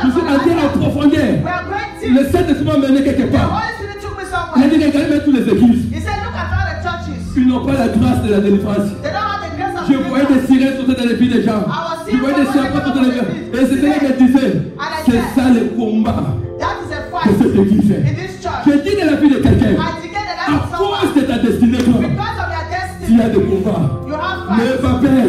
A: Je suis entré en profondeur.
B: We are going to
A: Le Saint-Esprit m'a mené quelque
B: the
A: part.
B: Holy Spirit took me
A: Il a
B: somewhere.
A: dit regardez même toutes les églises.
B: He said, look at all the churches.
A: Ils n'ont pas la grâce de la délivrance.
B: They don't have the grace of
A: Je voyais des sirènes sauter dans les vies des gens. Je voyais des serpents sauter dans les vies. Et c'est ce que je disais. C'est ça le combat
B: That is a
A: que
B: fight
A: cette église fait.
B: in this church.
A: Je dis dans la vie de quelqu'un,
B: I declare the
A: à
B: life of
A: cause
B: someone
A: de ta destinée, toi,
B: because of your
A: il y
B: destiny.
A: a des combats.
B: You have
A: N'aie
B: fight.
A: pas peur.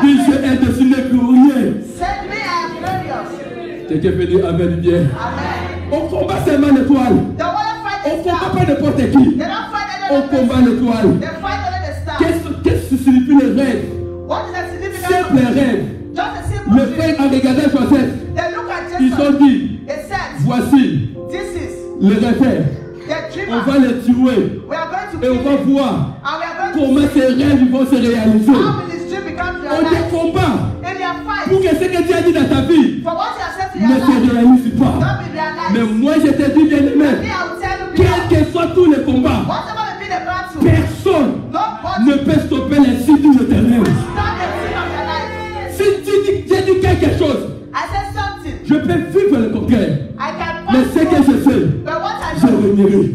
A: Dis je suis destiné glorieux.
B: Send me, I am glorious.
A: Quelqu'un peut dire Amen bien.
B: Amen.
A: On combat seulement l'étoile.
B: The one fight
A: On
B: the
A: combat
B: star.
A: pas n'importe qui.
B: They don't fight
A: On
B: another
A: combat
B: person.
A: l'étoile.
B: They fight only the star.
A: Qu'est-ce que signifie le rêve?
B: What is the significance
A: Simple
B: of it?
A: rêve.
B: Just a simple
A: Le
B: thing.
A: frère a regardé Joseph.
B: They look at
A: Ils
B: Jesus.
A: ont dit,
B: It says,
A: voici
B: this is
A: le rêve.
B: the
A: On va
B: dreamer.
A: les tuer.
B: We are going to
A: Et on
B: kill
A: va
B: him.
A: voir
B: And we are going to
A: comment ces rêves vont se réaliser.
B: how will his dream become
A: On te
B: realized.
A: combat
B: In your
A: pour
B: fight,
A: que ce que Dieu a dit dans ta vie
B: for what you have said to
A: ne
B: your
A: se
B: life,
A: réalise pas.
B: don't be realized.
A: Mais moi je te dis bien
B: Me,
A: aimé,
B: I will tell you,
A: quel
B: people,
A: que soit tous les combats,
B: whatever may be the battle,
A: personne
B: nobody
A: ne peut stopper les signes de l'éternel.
B: stop the sin of your life.
A: Si tu dis que j'ai dit quelque chose,
B: I said something.
A: je peux vivre le contraire.
B: I can
A: Mais
B: pass
A: ce que je fais,
B: but what I
A: je
B: do,
A: renierai.
B: I will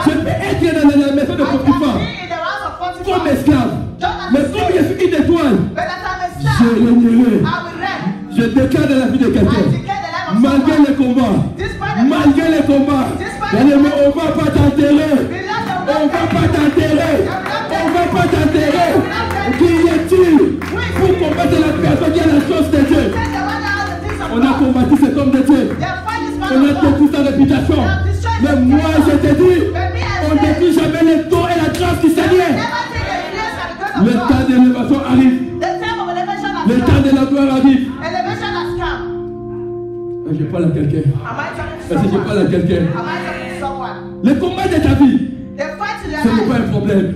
A: Je
B: pass.
A: peux être dans la maison de
B: I can
A: Potiphar
B: be in the house of
A: comme
B: Potiphar.
A: esclave. Mais comme je suis une étoile,
B: But as I'm a
A: je
B: star,
A: renierai.
B: I will reign.
A: Je déclare dans la vie de
B: I
A: quelqu'un.
B: declare the life of
A: Malgré
B: someone.
A: les combats,
B: Despite the
A: malgré les combats, bien aimé, on va pas t'enterrer. On va pas t'enterrer. On va pas t'enterrer. Qui es-tu pour combattre la personne qui a la chose de Dieu? On a combattu cet homme de Dieu. On a détruit sa réputation. Mais moi, je te dis, on ne détruit jamais les dons et la grâce qui s'allièrent. Le temps de l'élévation arrive. Le temps de la gloire arrive. Je parle à quelqu'un. Est-ce que je parle à quelqu'un? Le combat de ta vie, ce n'est pas un problème.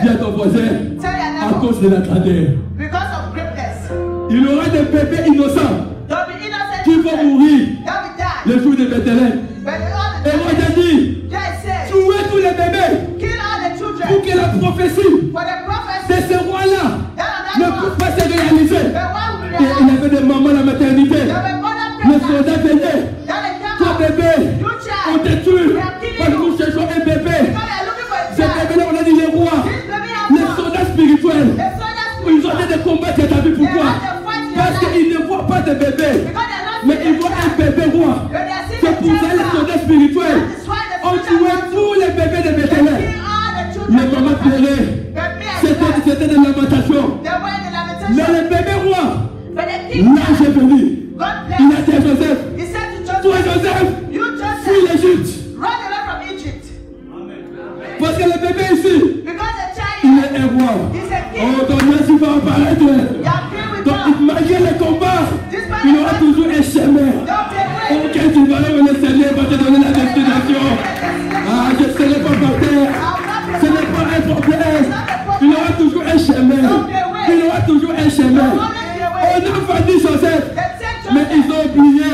A: Dis à ton voisin, à cause de la grandeur.
B: Because of greatness.
A: Il y aura des bébés innocents
B: Don't be innocent.
A: qui vont mourir
B: Don't be die.
A: le jour de Bethléem.
B: But all
A: Et
B: the
A: moi je dis,
B: Yes, said,
A: tuez tous les bébés
B: kill all the
A: pour
B: children.
A: que la prophétie
B: For the
A: de
B: prophecy
A: ce roi-là
B: that
A: ne
B: on
A: puisse
B: that
A: pas se réaliser.
B: the one will
A: Et il y
B: realize.
A: avait des mamans à la maternité.
B: There were mother
A: Le
B: pregnant.
A: soldat venait.
B: That they
A: Ton
B: come out.
A: bébé,
B: You
A: on
B: child.
A: te tue.
B: We are killing
A: Parce que
B: you.
A: nous cherchons un bébé.
B: Because they are looking for a
A: Ce
B: child.
A: bébé-là, on a dit les rois.
B: This baby has
A: Les
B: come.
A: soldats spirituels.
B: The soldiers
A: Ils ont dit de combattre ta vie. Pourquoi? Parce qu'ils ne voient pas de bébé.
B: Because they are not
A: Mais ils
B: seeing
A: voient
B: the
A: un
B: child.
A: bébé roi.
B: But they are seeing
A: C'est
B: the
A: pour ça les
B: child.
A: soldats spirituels
B: That is why the
A: ont
B: soldiers
A: tué
B: want to
A: tous les bébés de
B: kill
A: Bethléem.
B: all the children.
A: Les mamans pleuraient.
B: But me, I
A: C'était
B: cried.
A: c'était de lamentation.
B: They were in the
A: Mais
B: lamentation.
A: le bébé roi,
B: But the king,
A: l'ange est venu.
B: God
A: Il a
B: bless.
A: dit à Joseph,
B: He said to
A: toi
B: Joseph,
A: Joseph,
B: you
A: fuis
B: Joseph,
A: l'Égypte.
B: run away from Egypt.
A: Parce que le bébé ici,
B: Because the
A: il
B: child
A: est un roi.
B: is a king.
A: Oh, ton Dieu va apparaître.
B: You are filled with
A: Donc,
B: God.
A: malgré les combats,
B: Despite
A: il
B: the
A: aura
B: fact,
A: toujours un chemin.
B: don't be afraid.
A: Ok, tu vas là où le Seigneur va te donner la destination. Ah, je ne serai pas par terre. Ce n'est pas un problème. Il aura toujours un chemin. Il aura toujours un chemin. On a vendu Joseph, mais ils ont oublié.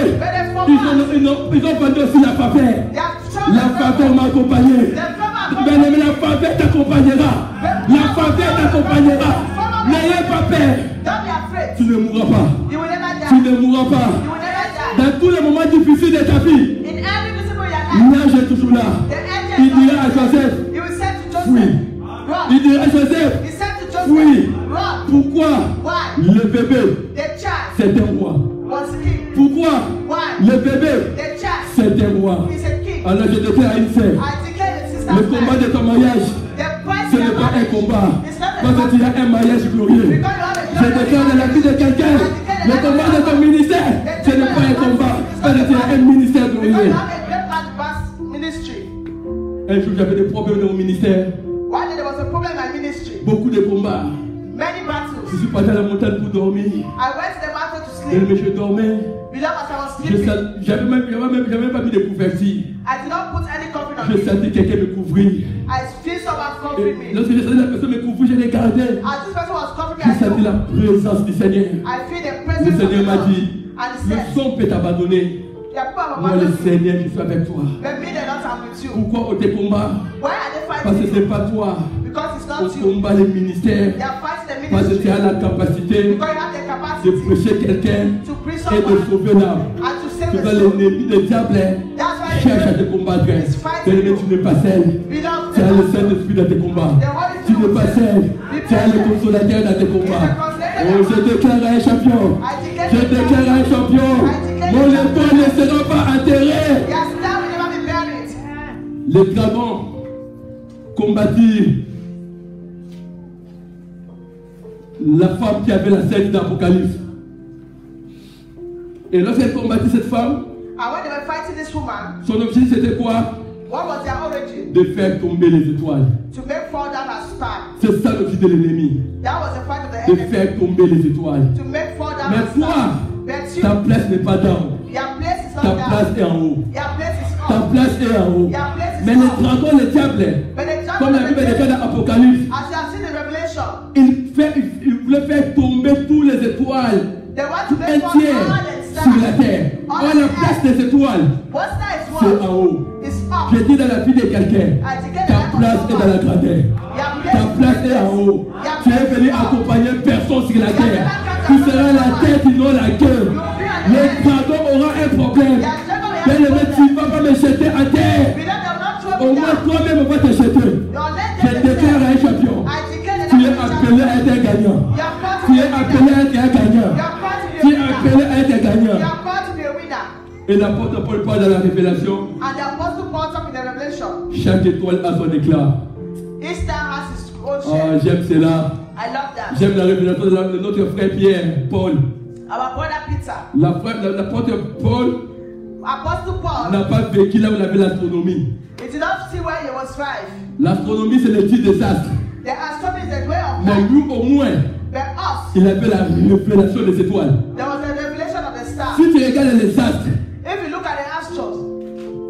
A: Ils ont vendu aussi la faveur. La faveur m'a accompagné. Bien aimé, la faveur t'accompagnera. La faveur t'accompagnera. N'ayez pas peur.
B: Don't be afraid.
A: Tu ne mourras pas.
B: You will never
A: Tu
B: die.
A: ne mourras pas.
B: You will never die.
A: Dans tous les moments difficiles de ta vie,
B: In every visible your life,
A: l'ange est toujours là.
B: the
A: Il
B: angel
A: dira à Joseph,
B: he will say to
A: oui.
B: Joseph,
A: Il
B: run.
A: dira à Joseph,
B: He said to Joseph,
A: oui.
B: run.
A: Pourquoi
B: Why?
A: le bébé,
B: The child
A: c'est un roi.
B: was king.
A: Pourquoi
B: Why?
A: le bébé,
B: The child
A: c'est un roi.
B: is a king. king.
A: Alors je déclare à une sœur,
B: I declare the sister's
A: le combat de ton mariage,
B: The
A: ce
B: fight
A: n'est pas un combat.
B: It's not a
A: Parce que tu as un mariage glorieux.
B: Because you have a
A: Je déclare dans la vie de quelqu'un, le combat de ton ministère, ce n'est pas un combat. Parce que tu as un ministère
B: Because
A: glorieux.
B: you have a great vast ministry.
A: Un jour, j'avais des problèmes dans mon ministère.
B: One day there was a problem in my ministry.
A: Beaucoup de combats.
B: Many battles.
A: Je suis parti à la montagne pour dormir.
B: I went to the mountain to
A: Mais
B: sleep.
A: je dormais.
B: Beloved, as I was sleeping,
A: J'avais même pas mis de couverture.
B: I did not put any covering on
A: Je
B: me.
A: sentais quelqu'un me couvrir.
B: I feel someone
A: Et
B: covering me.
A: lorsque je sentais la personne me couvrir, je les gardais.
B: As this person was covering me,
A: Je
B: I
A: sentais la
B: knew.
A: présence du Seigneur.
B: I feel the
A: Le
B: presence of the
A: Seigneur m'a
B: Lord.
A: dit,
B: And he
A: le
B: said,
A: son peut t'abandonner.
B: there are people
A: Moi, le
B: abandoned you,
A: Seigneur, je suis avec toi.
B: but me, they're not I'm with you.
A: Pourquoi on te combat?
B: Why are they
A: Parce que
B: fighting
A: ce n'est
B: you?
A: pas toi.
B: Because it's
A: On
B: not you.
A: combat les ministères.
B: They are fighting the
A: Parce que tu
B: ministry.
A: as la capacité
B: Because you have the
A: de
B: capacity
A: prêcher quelqu'un
B: to preach
A: et de
B: someone
A: sauver l'âme.
B: and to save
A: C'est
B: the
A: dans
B: soul.
A: l'ennemi, le diable
B: That's why
A: cherche à te combattre. Bien-aimé, tu n'es pas seul.
B: Beloved,
A: Tu as le Saint-Esprit dans tes combats. Tu n'es pas seul. Tu as le consolateur dans tes combats. Oh, je déclare un champion. Je déclare un champion. Mon étoile ne sera pas enterré.
B: Your star will never be buried.
A: Les dragons combattirent la femme qui avait la scène d'Apocalypse. Et lorsqu'elle combattit cette femme,
B: And when they were fighting this woman,
A: son objectif c'était quoi?
B: what was their origin?
A: De faire tomber les étoiles.
B: To make fall down her star.
A: C'est ça l'objectif de l'ennemi.
B: That was the fight of the
A: De
B: enemy.
A: faire tomber les étoiles.
B: To make fall down
A: Mais
B: her
A: toi,
B: star. But you,
A: ta place n'est pas down.
B: your place is
A: Ta
B: not
A: place
B: down.
A: est en haut.
B: Your place is
A: Ta
B: up.
A: place est en haut.
B: Your place is
A: Mais les
B: up.
A: dragons, les diables,
B: But the giant
A: comme la Bible déclare dans Apocalypse,
B: as you have seen in Revelation,
A: il voulait faire tomber tous les étoiles
B: they want to make fall
A: entières
B: all the
A: sur la
B: stars.
A: terre. Or la place des étoiles,
B: What star is
A: c'est
B: what?
A: en haut.
B: It's up.
A: Je dis dans la vie de quelqu'un,
B: I declare
A: ta
B: the
A: place est dans la grandeur.
B: Your
A: Ta place est en haut. Tu es venu accompagner personne sur la terre. Tu seras la tête et non la queue. Le dragon aura un problème. Mais tu ne vas pas me jeter à terre. Au moins toi-même on va te jeter. Je déclare un champion. Tu es appelé à être un gagnant. Tu es appelé à être un gagnant. Tu es appelé à être un gagnant. Et l'apôtre Paul parle dans la révélation.
B: And the apostle Paul talk in the Revelation.
A: Chaque étoile a son éclat.
B: Each star has its own
A: Oh,
B: shape.
A: j'aime cela.
B: I love that.
A: J'aime la révélation de notre frère Pierre, Paul.
B: Our brother Peter,
A: L'apôtre Paul
B: Apostle Paul,
A: n'a pas vécu là où il avait l'astronomie.
B: he did not see where he was five.
A: L'astronomie, c'est l'étude des astres.
B: The astronomy is the way of
A: Mais
B: life.
A: lui, au moins,
B: But us,
A: il avait la révélation des étoiles.
B: there was a revelation of the star.
A: Si tu regardes les astres,
B: If you look at the astros,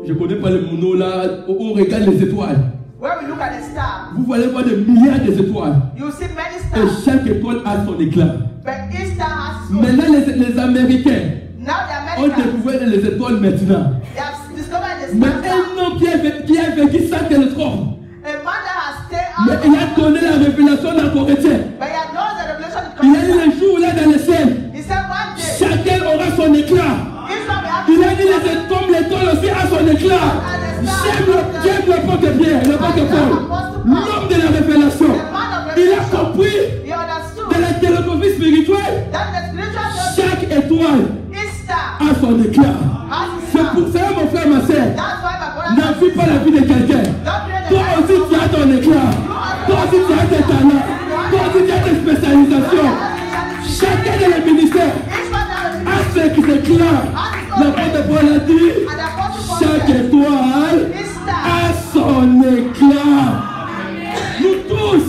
A: je ne connais pas les mots là, on regarde les étoiles.
B: when we look at the star,
A: Vous allez voir des milliards d'étoiles.
B: you see many
A: Et
B: stars.
A: chaque étoile a son éclat.
B: But each star has its own.
A: Maintenant, les Américains
B: Now the
A: ont
B: Americans,
A: découvert les étoiles maintenant.
B: they have discovered the
A: Mais
B: star.
A: un homme qui a vécu sans télescope,
B: A man that has stayed
A: mais
B: out,
A: il a donné la révélation dans le Corinthiens.
B: but he had known the revelation in
A: Il a dit
B: Corinthians.
A: le jour là dans le ciel,
B: He said one day,
A: chacun aura son éclat.
B: each one will have
A: Il a dit comme l'étoile aussi a son éclat. J'aime le porte Pierre, le porte Paul, l'homme de la révélation. Il a compris
B: he understood
A: de la télécopie spirituelle,
B: that the spiritual world,
A: chaque étoile
B: each star
A: a son éclat.
B: has its
A: C'est
B: star.
A: pour ça, mon frère, ma soeur,
B: That's why my brother
A: n'enfuis pas la vie de quelqu'un.
B: don't play the
A: Toi aussi, tu as ton éclat. Toi aussi, tu as tes talents. Toi aussi, tu as tes spécialisations. Chacun de les ministères
B: each one has
A: a ce éclat. L'apôtre Paul a dit,
B: and the apostle Paul
A: chaque
B: said,
A: étoile
B: each star
A: a son éclat. Nous tous,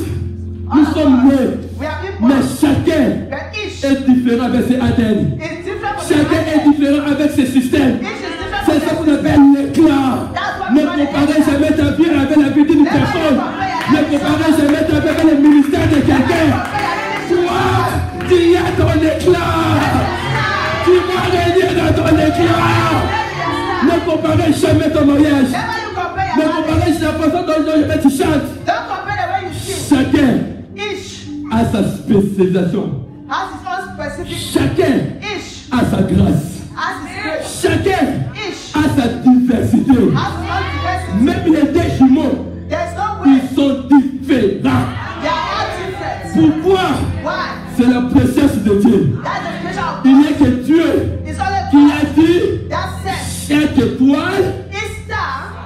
A: nous sommes nés,
B: we have been
A: mais
B: born,
A: chacun
B: but each
A: est différent avec ses ADN.
B: is different from
A: Chacun
B: the
A: est
B: other.
A: différent avec ses systèmes.
B: Each is different
A: C'est
B: from
A: ça qu'on
B: the
A: appelle l'éclat. Ne comparez jamais ta vie avec la vie d'une personne. Ne comparez jamais ta vie avec le ministère de quelqu'un. Toi, tu as ton éclat. Tu vas régner dans ton éclat. Ne comparez jamais ton mariage.
B: Never you compare
A: Ne
B: your
A: comparez
B: marriage.
A: la façon dont tu chantes.
B: Don't compare the way you sing.
A: Chacun
B: Each
A: a sa spécialisation.
B: has its own specific.
A: Chacun
B: Each
A: a sa grâce.
B: has its grace.
A: Chacun
B: Each
A: a sa diversité.
B: has its own diversity.
A: Même les deux jumeaux,
B: There's no way.
A: ils sont différents.
B: They are all different.
A: Pourquoi?
B: Why?
A: C'est la présence de Dieu.
B: That's the creation of
A: Il
B: God.
A: n'y a que Dieu
B: It's only
A: qui
B: God
A: a dit
B: that says
A: chaque étoile
B: each star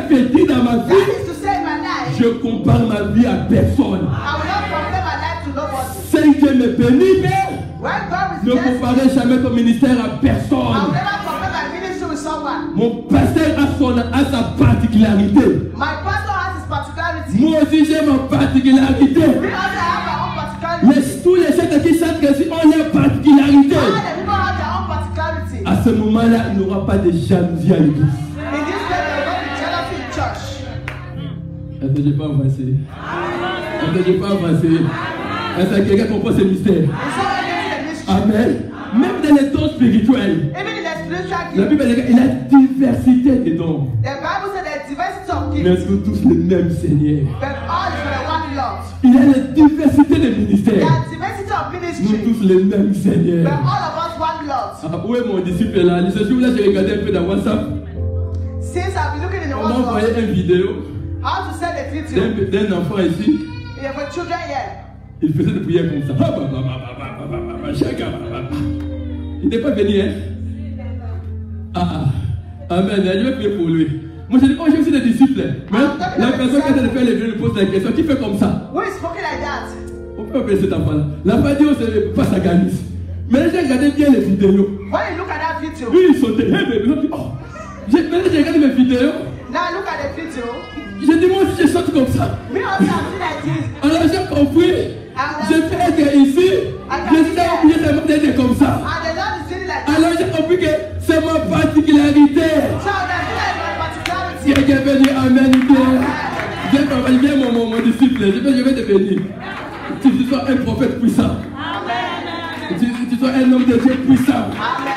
A: cela veut dire dans ma
B: That
A: vie,
B: is to say in my life,
A: je compare ma vie à personne.
B: I will not compare my life to nobody.
A: Si Dieu me bénit, Père,
B: When God is
A: ne
B: blessed,
A: comparez jamais ton ministère à
B: I will
A: personne.
B: never compare my ministry with someone.
A: Mon pasteur a sa particularité.
B: My pastor has his particularity.
A: Moi aussi j'ai ma particularité.
B: We also have our own particularity.
A: Tous les chefs qui chantent ici ont leur particularité.
B: All the people have their own particularity.
A: À ce moment-là, il n'y aura pas de jalousie à l'église.
B: In this way, there will not be jealousy in church.
A: Est-ce que je peux avancer? Est-ce que je peux avancer? Est-ce que quelqu'un comprend ce mystère?
B: And so when you get the mystery,
A: Amen. Même dans les dons spirituels,
B: even in the spiritual
A: la
B: gift,
A: Bible dit qu'il y a diversité de dons.
B: the Bible says there's diversity of
A: Mais
B: gifts,
A: nous tous le même Seigneur.
B: but all is for the one Lord.
A: Il y a la diversité de
B: There
A: ministères.
B: are diversity of
A: Nous
B: ministry,
A: tous le même
B: but
A: Seigneur.
B: all of us one Lord.
A: Ah, où est mon disciple là? Ce jour-là, j'ai regardé un peu dans WhatsApp.
B: Since I've been looking in the
A: On m'a
B: world,
A: envoyé une vidéo
B: how to send a video,
A: d'un enfant ici.
B: you have children here.
A: Il faisait des prières comme ça. Ah, bah, bah, bah, bah, bah, bah, bah, chacun, bah, bah, bah. Il n'est pas venu, hein? Amen. Je vais prier pour lui. Moi, je dis, oh, j'ai aussi des disciples. Mais la personne qui a de faire les vidéos lui pose la question. Qui fait comme ça?
B: Who is spoken like that?
A: On peut appeler cet enfant-là. L'enfant dit, oh, c'est pas sa ganisse. Mais j'ai regardé bien les vidéos.
B: When you look at that video,
A: Lui, il sautait. Hey, bébé, il dit, oh. Maintenant, j'ai regardé mes vidéos.
B: now look at the video.
A: J'ai dit, moi aussi, je saute comme ça.
B: Me also have seen like this.
A: Alors, j'ai compris. J'ai fait être ici. Je sais oublier d'être comme ça.
B: And the Lord is doing it like that.
A: Alors, j'ai compris que c'est ma particularité.
B: So that's my particularity.
A: Quelqu'un veut dire Amen. Viens mon disciple. Je vais te bénir. Tu sois un prophète puissant. Tu sois un homme de Dieu puissant.
B: Amen.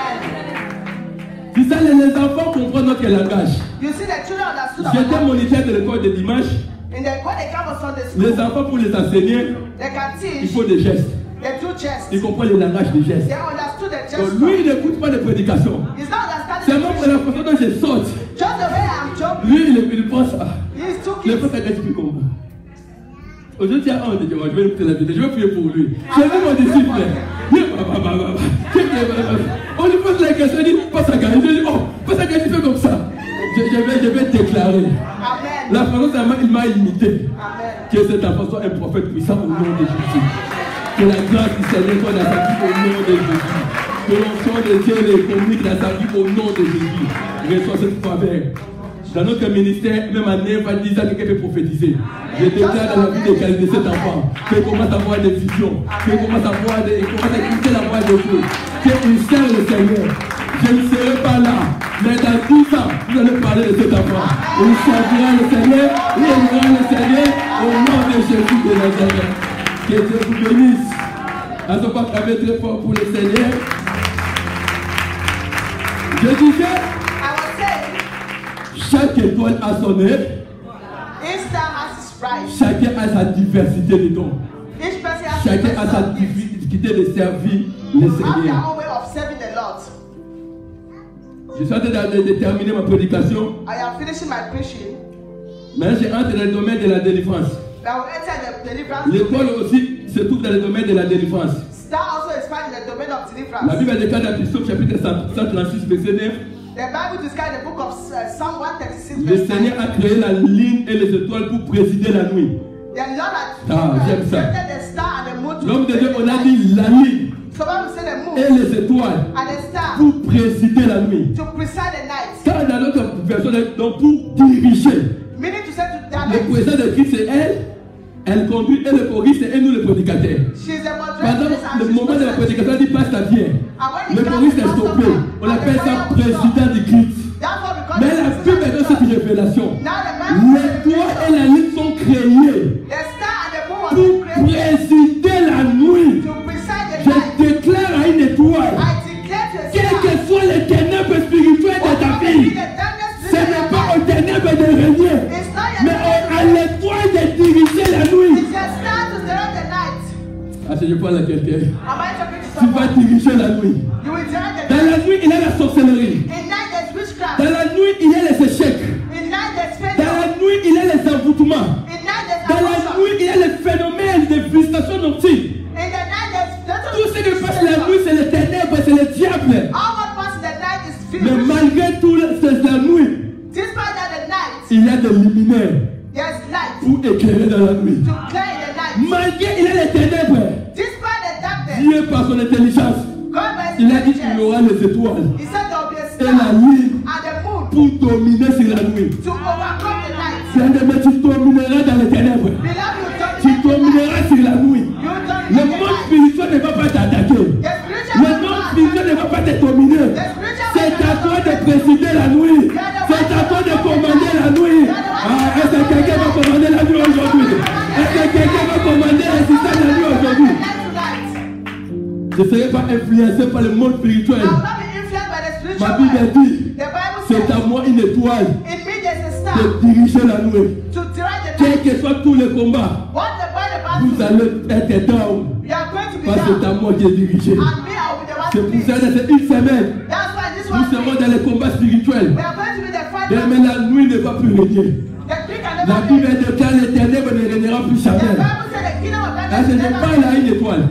A: C'est ça, les enfants comprennent notre langage.
B: You see the children understood
A: J'étais
B: our
A: moniteur de l'école de dimanche.
B: when they come on Sunday school,
A: Les enfants, pour les enseigner,
B: they can
A: il
B: teach,
A: faut des gestes.
B: they do chest.
A: Ils comprennent le langage des gestes.
B: They understood the
A: Donc
B: chest.
A: lui, il n'écoute pas de prédication.
B: He's not understanding
A: C'est
B: the
A: moi pour la façon dont je saute.
B: Just the way I'm jumping,
A: Lui, il pense à.
B: he's too
A: Le
B: kids.
A: peuple a gagné plus comme moi. Aujourd'hui, il y a un de Dieu. Je vais écouter la vidéo. Je vais prier pour lui. J'ai vu mon disciple. On lui pose la question. Il dit, pas ça gagner. Je dis, oh, pas ça gagner, tu fais comme ça. Je vais déclarer.
B: Amen.
A: La façon dont il m'a imité.
B: Amen.
A: Que cet enfant soit un prophète puissant au nom de Jésus. Que la grâce du Seigneur soit dans sa vie au nom de Jésus. Que l'onction de Dieu les communique dans sa vie au nom de Jésus. Reçois cette faveur. Dans notre ministère, même en 9 à 10 ans, quelqu'un peut prophétiser. Je déclare dans la vie de cet enfant qu'il commence à avoir des visions, qu'il commence à voir il commence à écouter la voix de Dieu, qu'il sert le Seigneur. Je ne serai pas là, mais dans 10 ans, vous allez parler de cet enfant. Il servira le Seigneur, il aimera le Seigneur au nom de Jésus de Nazareth. Que Dieu vous bénisse. À ce moment, travaillez très fort pour le Seigneur. Je disais,
B: I was saying,
A: chaque étoile a son heure,
B: each star has its price.
A: chacun a sa diversité de dons.
B: Each person has
A: Chacun a sa
B: gift.
A: difficulté de servir le
B: Have their
A: Seigneur.
B: own way of serving the Lord.
A: Je suis en train de terminer ma prédication.
B: I am finishing my preaching.
A: Maintenant, j'ai entré dans le domaine de la délivrance.
B: I will enter the deliverance.
A: L'étoile aussi se trouve dans le domaine de la délivrance.
B: Star also is found in the domain of
A: La
B: deliverance.
A: Bible déclare dans Psaume chapitre 136, verset 9.
B: The Bible describes the book of Psalm 136,
A: Le
B: verse 9.
A: Seigneur a créé la lune et les étoiles pour présider la nuit.
B: The Lord had
A: J'aime ça.
B: created the star and the moon to
A: L'homme de Dieu,
B: preside
A: on a
B: the
A: dit
B: night.
A: la lune
B: So when we say the moon
A: et les étoiles
B: and the star
A: pour présider la nuit.
B: to preside the night,
A: Car dans notre version, donc pour diriger.
B: meaning to say to
A: Le
B: direct.
A: président de Christ, c'est elle conduit et le choriste, c'est nous le prédicateur.
B: She is a
A: Pendant
B: moderator and
A: le
B: she's
A: moment de la prédication, elle dit passe ta vie.
B: And when
A: Le
B: it
A: choriste est
B: comes to
A: stoppé. On appelle ça président du Christ.
B: that's what we call
A: Mais
B: it.
A: la Bible est dans cette révélation.
B: Now the Bible
A: L'étoile et la lune sont créées
B: the star and the moon was
A: pour
B: created
A: présider la nuit.
B: to preside the
A: Je
B: night.
A: déclare à une étoile,
B: I declare to a
A: quelles
B: star,
A: que soient les ténèbres spirituelles de ta vie, ce n'est pas aux ténèbres de régner,
B: it's not
A: mais
B: your
A: à l'étoile de diriger la nuit.
B: it's your star to direct the night.
A: Ah, si je parle à quelqu'un,
B: Am I talking to
A: tu vas
B: someone?
A: diriger la nuit.
B: You will direct the
A: Dans
B: night.
A: la nuit, il y a la sorcellerie.
B: In night there's witchcraft.
A: Dans la nuit, il y a les échecs.
B: In night there's
A: Dans
B: failure.
A: la nuit, il y a les envoûtements.
B: In night there's
A: Dans la
B: abortion.
A: nuit, il y a les phénomènes de frustration nocturne.
B: In the night there's
A: Tout ce qui passe la nuit, c'est les ténèbres, c'est le diable.
B: all what passes in the night is
A: Mais
B: finished.
A: malgré tout, c'est la nuit.
B: Despite that the night,
A: Il y a des luminaires
B: There's light
A: pour éclairer dans la nuit.
B: to clear the light.
A: Malgré il a les ténèbres,
B: Despite the darkness,
A: Dieu par son intelligence,
B: God by his
A: il a dit qu'il y
B: intelligence,
A: aura les étoiles
B: he said there will be a
A: et la
B: star
A: lune
B: and the moon
A: pour dominer sur la nuit.
B: to overcome the night.
A: Bien-aimé, tu domineras dans les ténèbres.
B: Beloved,
A: Tu
B: you dominate the night.
A: domineras sur la nuit.
B: You
A: Le
B: dominate
A: monde
B: the night.
A: spirituel ne va pas t'attaquer.
B: The spiritual
A: Le monde spirituel ne va pas te dominer. C'est à toi de présider la nuit. C'est à toi de commander la nuit. Ah, est-ce que quelqu'un va commander la nuit aujourd'hui? Est-ce que quelqu'un va commander le système de la nuit aujourd'hui? Je ne serai pas influencé par le monde spirituel. Ma Bible dit, c'est à moi une étoile de diriger la nuit. Quel que soit tous les combats, vous allez être down. Parce que c'est à moi qui ai dirigé. C'est pour ça que c'est une semaine. Nous serons dans les combats spirituels. Mais la nuit ne va plus régner. La Bible déclare l'éternel ne régnera plus jamais. Je parle à une étoile.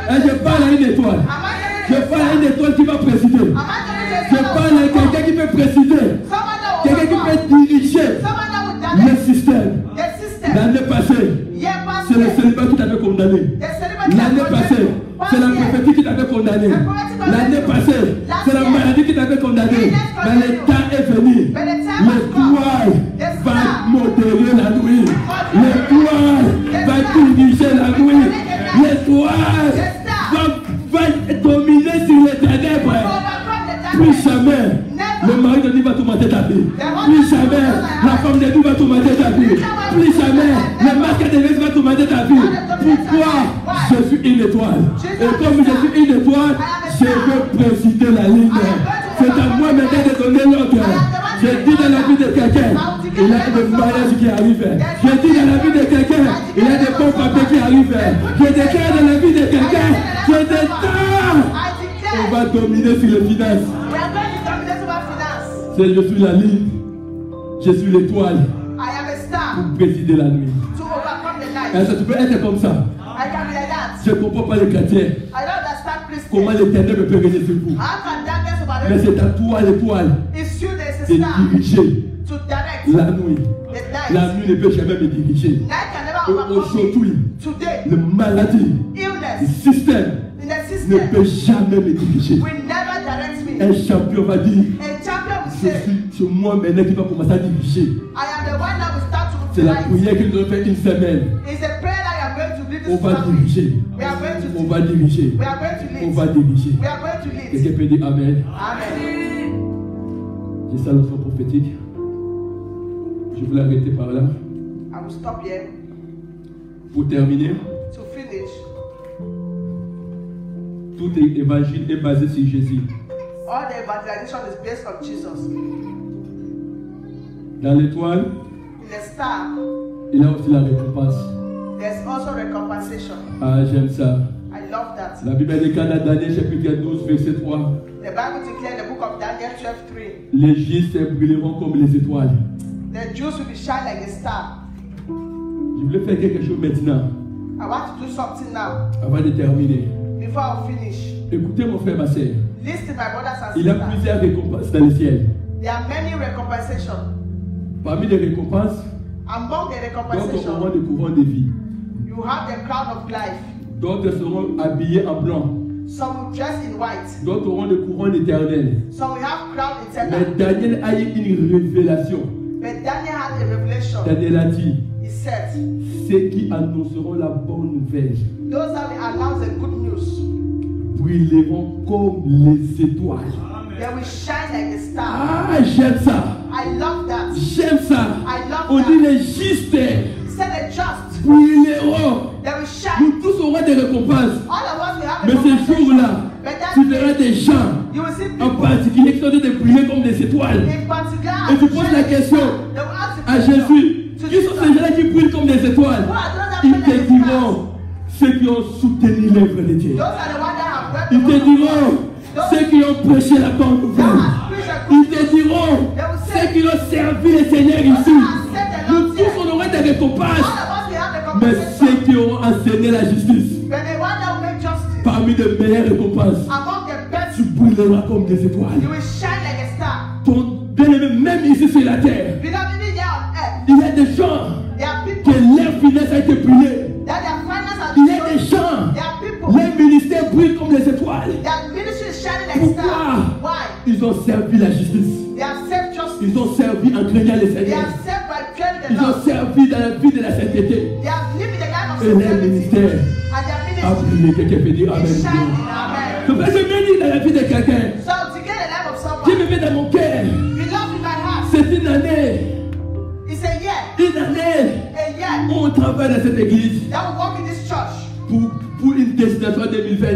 A: Je parle à une étoile. Je parle à une étoile qui va présider. Je parle à quelqu'un qui peut présider. Quelqu'un qui peut diriger le système. L'année passée, c'est le célibat qui t'avait condamné. L'année passée, c'est la prophétie qui t'avait condamné. L'année passée, c'est la maladie qui t'avait condamné. Mais le temps est venu. L'étoile va modérer la nuit. L'étoile va diriger la nuit. L'étoile va dominer sur les ténèbres. Plus jamais, le mari de Dieu va tourmenter ta vie. Plus jamais, la femme de Dieu va tourmenter ta vie. Plus jamais, le masque de Dieu va tourmenter ta vie. Pourquoi? Je suis une étoile. Et comme je suis une étoile, je veux présider la ligne. C'est à moi maintenant de donner l'ordre. Je dis dans la vie de quelqu'un, il y a des mariages qui arrivent. Je dis dans la vie de quelqu'un, il y a des bons papiers qui arrivent. Je déclare dans la vie de quelqu'un, je déclare. On va dominer sur les finances. Je suis la ligne. Je suis l'étoile pour présider la nuit. Est-ce que tu peux être comme ça? Je ne comprends pas les chrétiens. Comment l'éternel peut régner sur vous? Mais c'est à toi l'étoile de diriger la nuit. La nuit ne peut jamais me diriger. Aujourd'hui, la maladie, le système ne peut jamais me diriger. Un champion va dire, c'est moi maintenant qui va commencer à diriger. C'est la prière qu'il doit faire une semaine. On va diriger. On va diriger. On va diriger. Quelqu'un peut dire Amen. C'est ça le son prophétique. Je voulais arrêter par là. Pour terminer, tout évangile est basé sur Jésus.
B: All the evangelization is based on Jesus.
A: Dans l'étoile,
B: In the star,
A: il y a aussi la récompense.
B: there's also recompensation.
A: Ah, j'aime ça.
B: I love that.
A: La Bible déclare dans Daniel chapitre 12, verset 3.
B: The Bible declares in the book of Daniel 12:3.
A: Les justes brilleront comme les étoiles.
B: The Jews will be shine like a star.
A: Je voulais faire quelque chose maintenant,
B: I want to do something now
A: avant de terminer.
B: before I finish.
A: Écoutez mon frère, ma soeur.
B: Listen, my brothers and
A: Il y a
B: sisters.
A: plusieurs récompenses dans le ciel.
B: There are many recompensations.
A: Parmi les récompenses,
B: Among the
A: d'autres auront
B: recompensations,
A: des couronnes de vie.
B: you have the crown of life.
A: D'autres seront habillés en blanc.
B: Some will dress in white.
A: D'autres auront des couronnes éternelles.
B: Some will have crown
A: Mais
B: eternal.
A: Daniel a eu une révélation.
B: But Daniel had a revelation.
A: Daniel a dit,
B: He said,
A: ceux qui annonceront la bonne nouvelle
B: those that will announce the good news,
A: brilleront comme les étoiles.
B: they will shine like a star.
A: Ah, j'aime ça.
B: I love that.
A: J'aime ça.
B: I love
A: On
B: that.
A: dit les justes
B: He said the just,
A: brilleront.
B: they will shine.
A: Nous tous aurons des récompenses.
B: All of us will have
A: Mais
B: a
A: ces
B: compensation.
A: jours-là,
B: But that
A: tu verras des gens
B: you will see
A: en
B: people
A: particulier qui sont en train de briller comme des étoiles.
B: in particular.
A: Et tu poses la question
B: They will ask the
A: à
B: question
A: Jésus,
B: to
A: qui sont ces
B: Jesus.
A: gens-là qui brillent comme des étoiles?
B: Who are those that
A: Ils
B: bring
A: te
B: the stars?
A: diront ceux qui ont soutenu l'œuvre de Dieu.
B: Those are the ones that have read
A: Ils
B: the
A: te
B: word of
A: diront
B: God.
A: ceux qui ont prêché la bonne nouvelle. Ils te diront ceux qui ont servi le Seigneur ici. Nous tous on aura des récompenses.
B: All of us will have the
A: Mais
B: compensation.
A: ceux qui auront enseigné la justice,
B: But the one that will make justice,
A: parmi les meilleures récompenses,
B: among the best,
A: tu brilleras comme des
B: you
A: étoiles.
B: will shine like a star.
A: Ton bien-aimé, même ici sur la terre,
B: Beloved, even here on earth,
A: Il y a des gens
B: There are
A: que
B: people
A: leur finesse a été brûlée.
B: that their finance are
A: Il y a des
B: destroyed.
A: gens,
B: There are people
A: leur ministère brille comme les étoiles.
B: their ministry is shining like
A: Pourquoi?
B: stars. Why?
A: Ils ont servi la justice.
B: They are served justice.
A: Ils ont servi en craignant le
B: They
A: Seigneur.
B: are served by fearing the
A: Ils ont
B: Lord.
A: servi dans la vie de la sainteté.
B: They are living the life of
A: Et leur
B: sincerity.
A: ministère
B: And their
A: a
B: ministry
A: brillé. Quelqu'un peut dire Amen.
B: is shining. Amen.
A: Je vais bien dire dans la vie de quelqu'un.
B: So to get the life of
A: Dieu
B: someone,
A: me met dans mon cœur.
B: we love in my heart.
A: C'est une année.
B: It's a year.
A: Une année
B: A year
A: où on travaille dans cette église
B: that we walk in this church
A: pour une destination 2020.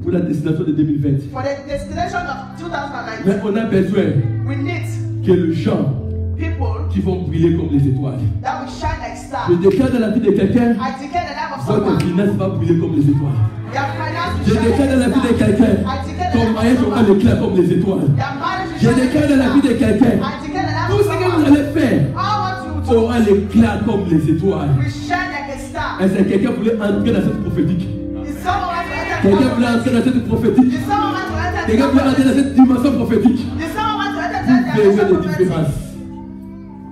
A: Pour la destination de 2020.
B: for the destination of 2019.
A: Mais on a besoin
B: We need
A: que les gens
B: people
A: qui vont briller comme les étoiles.
B: that will shine like stars.
A: Je déclare dans la vie de quelqu'un,
B: I declare the life of
A: votre
B: someone.
A: finance va briller comme les étoiles.
B: Their finance
A: Je
B: will shine
A: déclare dans la
B: like
A: vie de
B: stars.
A: quelqu'un,
B: I declare the
A: ton
B: life
A: mariage
B: of
A: aura
B: someone.
A: l'éclat comme les étoiles.
B: Their marriage will
A: Je
B: shine
A: déclare
B: like
A: dans la vie de
B: stars.
A: quelqu'un,
B: I declare the life
A: tout
B: of
A: ce que vous
B: someone.
A: allez faire
B: All what you do
A: aura l'éclat comme les étoiles.
B: will shine like a star.
A: Est-ce que quelqu'un voulait entrer dans cette prophétique?
B: If someone wants to enter
A: Quelqu'un
B: the
A: voulait entrer dans cette prophétique?
B: If someone wants to enter
A: Quelqu'un voulait entrer
B: the
A: dans cette dimension prophétique?
B: If someone wants to enter
A: Vous
B: the
A: verrez des
B: prophetic,
A: différences.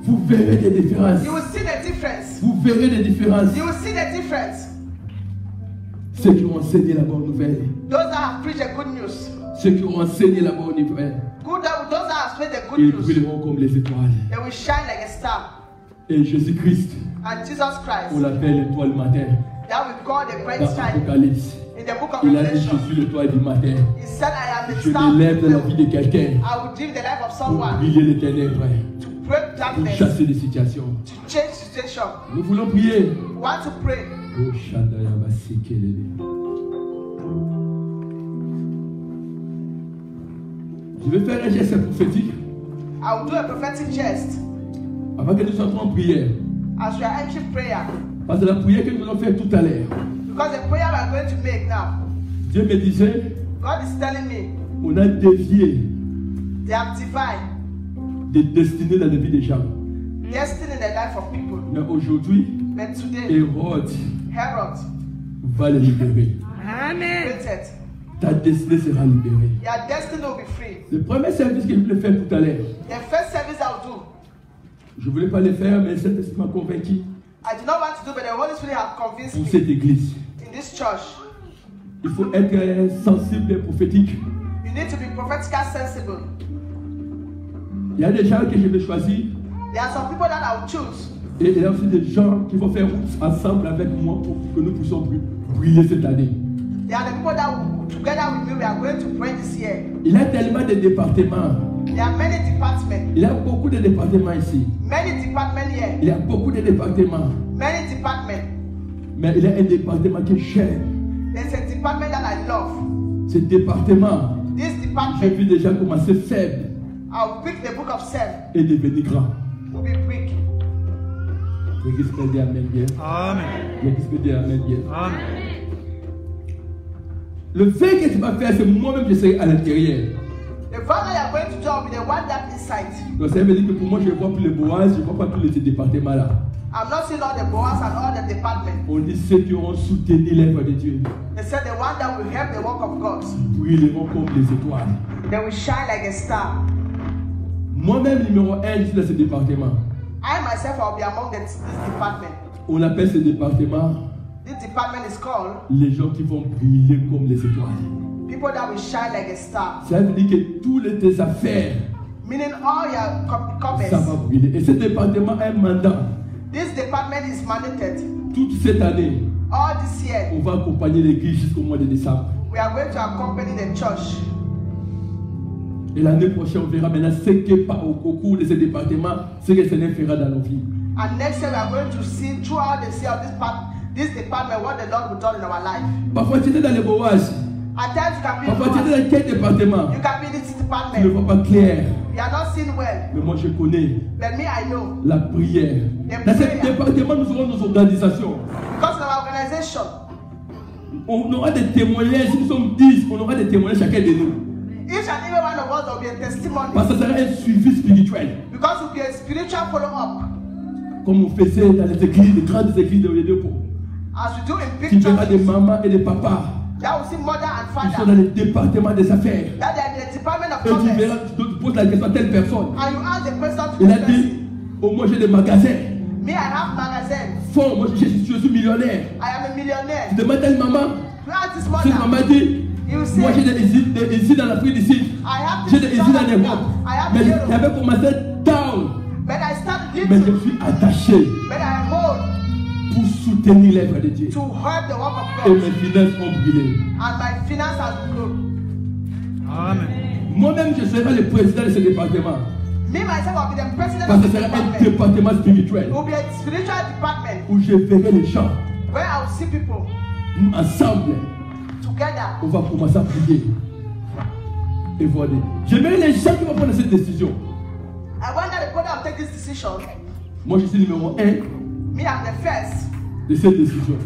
A: Vous verrez des différences.
B: you will see the difference.
A: Vous verrez des différences.
B: You will see the difference.
A: Ceux qui ont enseigné la bonne nouvelle.
B: Those that have preached the good news.
A: Ceux qui ont enseigné la bonne nouvelle.
B: Those that have spread the good
A: Ils
B: news.
A: brilleront comme les étoiles.
B: They will shine like a star.
A: Et Jésus-Christ,
B: And Jesus Christ,
A: on l'appelle l'étoile matin.
B: that we call the bright
A: Dans
B: star.
A: l'Apocalypse,
B: In the book of
A: il a dit
B: Revelation,
A: je suis l'étoile du matin.
B: he said, I am the
A: Je
B: star.
A: me lève dans la vie de quelqu'un
B: I will give the life of
A: pour
B: someone
A: briller les ténèbres,
B: to break
A: pour
B: darkness,
A: chasser les situations.
B: to change situation.
A: Nous voulons prier.
B: We want to pray.
A: Oh, Shaddai, Abasekelele. Je vais faire un geste prophétique
B: I will do a prophetic gest
A: avant que nous entrons en prière.
B: as we are entering prayer.
A: Parce que la prière que nous allons faire tout à l'heure,
B: Because the prayer we are going to make now,
A: Dieu me disait,
B: God is telling me
A: on a dévié
B: they have divine
A: des destinées dans la vie des gens.
B: destiny in the life of people.
A: Mais aujourd'hui,
B: But today,
A: Hérode
B: Herod
A: va les libérer.
B: waited.
A: Ta destinée sera libérée.
B: Your destiny will be free.
A: Le premier service que je voulais faire tout à l'heure,
B: The first service I'll do,
A: je ne voulais pas le faire, mais cet esprit m'a convaincu
B: I do not want to do, but the Holy Spirit has convinced
A: pour
B: me
A: cette église.
B: in this church.
A: Il faut être sensible et prophétique.
B: You need to be prophetically sensible.
A: Il y a des gens que je vais choisir
B: There are some people that I will choose.
A: et il y a aussi des gens qui vont faire route ensemble avec moi pour que nous puissions briller cette année.
B: There are the people that will, together with me, we are going to pray this year.
A: Il y a tellement de départements.
B: There are many departments.
A: Il y a beaucoup de départements ici.
B: Many departments here.
A: Il y a beaucoup de départements.
B: Many departments.
A: Mais il y a un département que j'aime.
B: There's a department that I love.
A: Ce département,
B: This
A: j'ai
B: department,
A: vu des gens commencer faibles
B: I'll pick the book of Sam.
A: et devenir grands.
B: Will be quick.
A: L'église peut dire Amen bien.
E: Amen.
A: L'église peut dire Amen bien.
E: Amen.
A: Le fait que tu vas faire, c'est moi-même je serai à l'intérieur.
B: The father you are going to do will be the one that inside.
A: Donc ça veut dire que pour moi, je ne vois plus les Boaz, je ne vois pas tous ces départements-là.
B: I'm not seeing all the boys and all the departments.
A: On dit ceux qui ont soutenu l'œuvre de Dieu
B: They said the one that will help the work of God.
A: brilleront comme les étoiles.
B: They will shine like a star.
A: Moi-même, numéro 1, je suis dans ce département.
B: I myself will be among this department.
A: On appelle ce département
B: This department is called
A: les gens qui vont briller comme les étoiles.
B: people that will shine like a star.
A: Ça veut dire que toutes tes affaires,
B: Meaning all your
A: ça va
B: comments.
A: briller. Et ce département a un mandat.
B: This department is mandated.
A: Toute cette année,
B: All this year,
A: on va accompagner l'église jusqu'au mois de décembre.
B: we are going to accompany the church.
A: Et l'année prochaine, on verra maintenant ce que au cours de ce département, ce que le Seigneur fera dans nos vies.
B: And next year, we are going to see throughout the year of this department what the Lord will do in our life.
A: Parfois, tu étais dans les Boaz.
B: At times, you can be
A: Parfois, tu étais dans quel département?
B: you can be in this
A: Tu ne
B: department.
A: vois pas clair.
B: You are not seen well.
A: Mais moi, je connais
B: But me, I know.
A: la prière. Dans ce département, nous aurons nos organisations.
B: Because in our organization,
A: On aura des témoignages. Si nous sommes 10, on aura des témoignages chacun de nous.
B: each and every one of us will be a testimony.
A: Parce que ça sera un suivi spirituel.
B: Because it will be a spiritual follow-up.
A: Comme on faisait dans les églises, les grandes églises de Oyedepo.
B: As we do in big
A: Tu verras des
B: churches,
A: mamans et des papas.
B: that will see mother and
A: Ils sont
B: father.
A: dans le département des affaires.
B: That they are in the department of
A: Et tu
B: commerce.
A: verras, tu te poses la question à telle personne.
B: And you ask the question
A: Il a dit, oh, moi j'ai des magasins.
B: Me, I have magazine.
A: Fort, moi je suis millionnaire.
B: I am a millionaire.
A: Tu demandes à une maman.
B: You ask this
A: Cette
B: mother.
A: maman dit,
B: You
A: moi j'ai
B: say,
A: des usines en Afrique d'ici.
B: I have
A: J'ai
B: this
A: des
B: in
A: usines
B: South
A: en
B: Africa.
A: Europe.
B: I have
A: Mais
B: in Europe.
A: j'avais commencé down.
B: But I started
A: Mais je
B: little.
A: suis attaché
B: But I hold
A: pour soutenir l'œuvre de Dieu.
B: to help the work of
A: Et
B: God.
A: mes finances ont brûlé.
B: And my finance has grown.
E: Amen.
A: Moi-même, je serai le président de ce département.
B: Me, myself, will be the president
A: Parce
B: of
A: que
B: the
A: ce sera un
B: department.
A: département
B: It
A: spirituel
B: will be a spiritual department
A: où je verrai les gens.
B: where I will see people
A: Nous, ensemble,
B: together.
A: on va commencer à prier. Et voir des... J'aimerais les gens qui vont prendre cette décision.
B: I wonder the people that will take this decision.
A: Moi, je suis numéro 1
B: Me, I'm the first
A: de cette décision.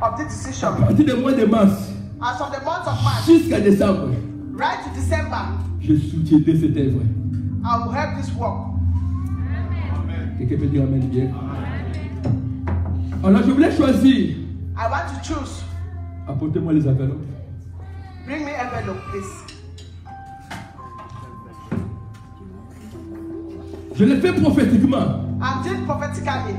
B: of this decision.
A: À partir du mois de mars
B: As of the month of March,
A: jusqu'à décembre,
B: right to December,
A: je soutiendrai cette œuvre.
B: I will help this work.
A: Quelqu'un peut dire Amen bien. Alors, je voulais choisir.
B: I want to choose.
A: Apportez-moi les enveloppes.
B: Bring me envelope, please.
A: Je l'ai fait prophétiquement.
B: I'm doing prophetically.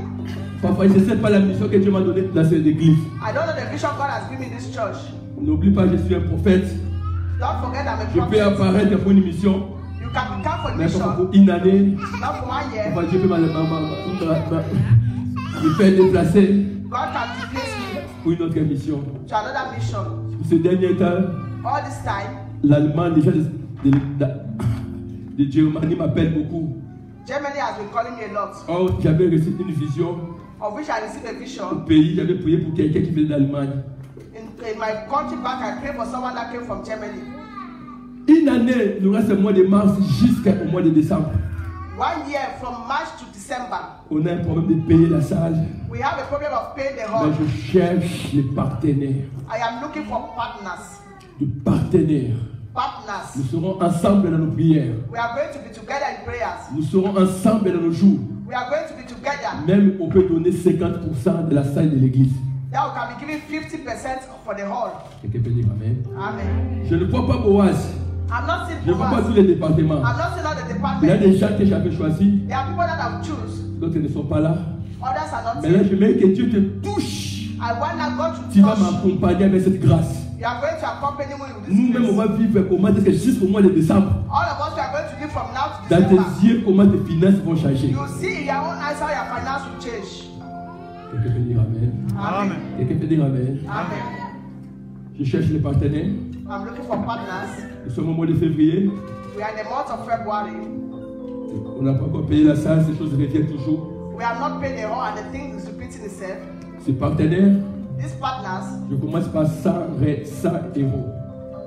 A: Parfois, je ne sais pas la mission que Dieu m'a donnée dans cette église.
B: I don't know the vision God has given me in this church.
A: N'oublie pas, je suis un prophète.
B: Don't forget I'm a
A: Je peux
B: prophet.
A: apparaître pour une mission.
B: You can become for
A: Mais
B: mission,
A: pour une année,
B: not for 1 year.
A: Dieu peut me faire déplacer
B: God can replace me
A: pour une autre mission.
B: to another mission.
A: Ces derniers temps,
B: All this time,
A: l'Allemagne, déjà de Germanie m'appelle beaucoup.
B: Germany has been calling me a lot,
A: Or, j'avais reçu une vision
B: of which I received a
A: au
B: vision.
A: pays. J'avais prié pour quelqu'un qui venait d'Allemagne.
B: In my country back, I prayed for someone that came from Germany.
A: Une année, nous reste le mois de mars jusqu'au mois de décembre.
B: 1 year from March to December,
A: On a un problème de payer la salle.
B: we have a problem of paying the
A: Mais
B: hall.
A: je cherche les partenaires.
B: I am looking for partners.
A: De partenaires.
B: Partners.
A: Nous serons ensemble dans nos prières.
B: We are going to be together in prayers.
A: Nous serons ensemble dans nos jours.
B: We are going to be together.
A: Même on peut donner 50% de la salle de l'église.
B: Now we can be giving 50% for the hall.
A: Quelqu'un peut dire Amen.
B: Amen.
A: Je ne vois pas Boaz.
B: I'm not saying
A: Je ne vois pas
B: for
A: tous
B: us.
A: les départements.
B: I'm not saying all the
A: Il y a
B: departments.
A: des gens que j'avais choisis.
B: There are people that I will choose.
A: D'autres ne sont pas là.
B: Others are not
A: Mais là,
B: here.
A: je veux que Dieu te touche.
B: I want that God to
A: Tu vas
B: touch.
A: m'accompagner avec cette grâce.
B: You are going to accompany me with this
A: Nous-mêmes, on
B: grace.
A: va vivre comment est-ce que jusqu'au mois de décembre.
B: All of us we are going to live from now to
A: Dans tes
B: December.
A: yeux, comment tes finances vont changer.
B: You will see in your own eyes how your finance will change.
A: Quelqu'un peut dire Amen.
B: Amen.
A: Quelqu'un peut dire Amen.
B: Amen.
A: Je cherche les partenaires.
B: I'm looking for partners.
A: Nous sommes au mois de février.
B: We are in the month of February.
A: On n'a pas encore payé la salle. Ces choses reviennent toujours.
B: We have not paid the whole and the thing is repeating itself.
A: Ces partenaires,
B: These partners,
A: je commence par 100 euros.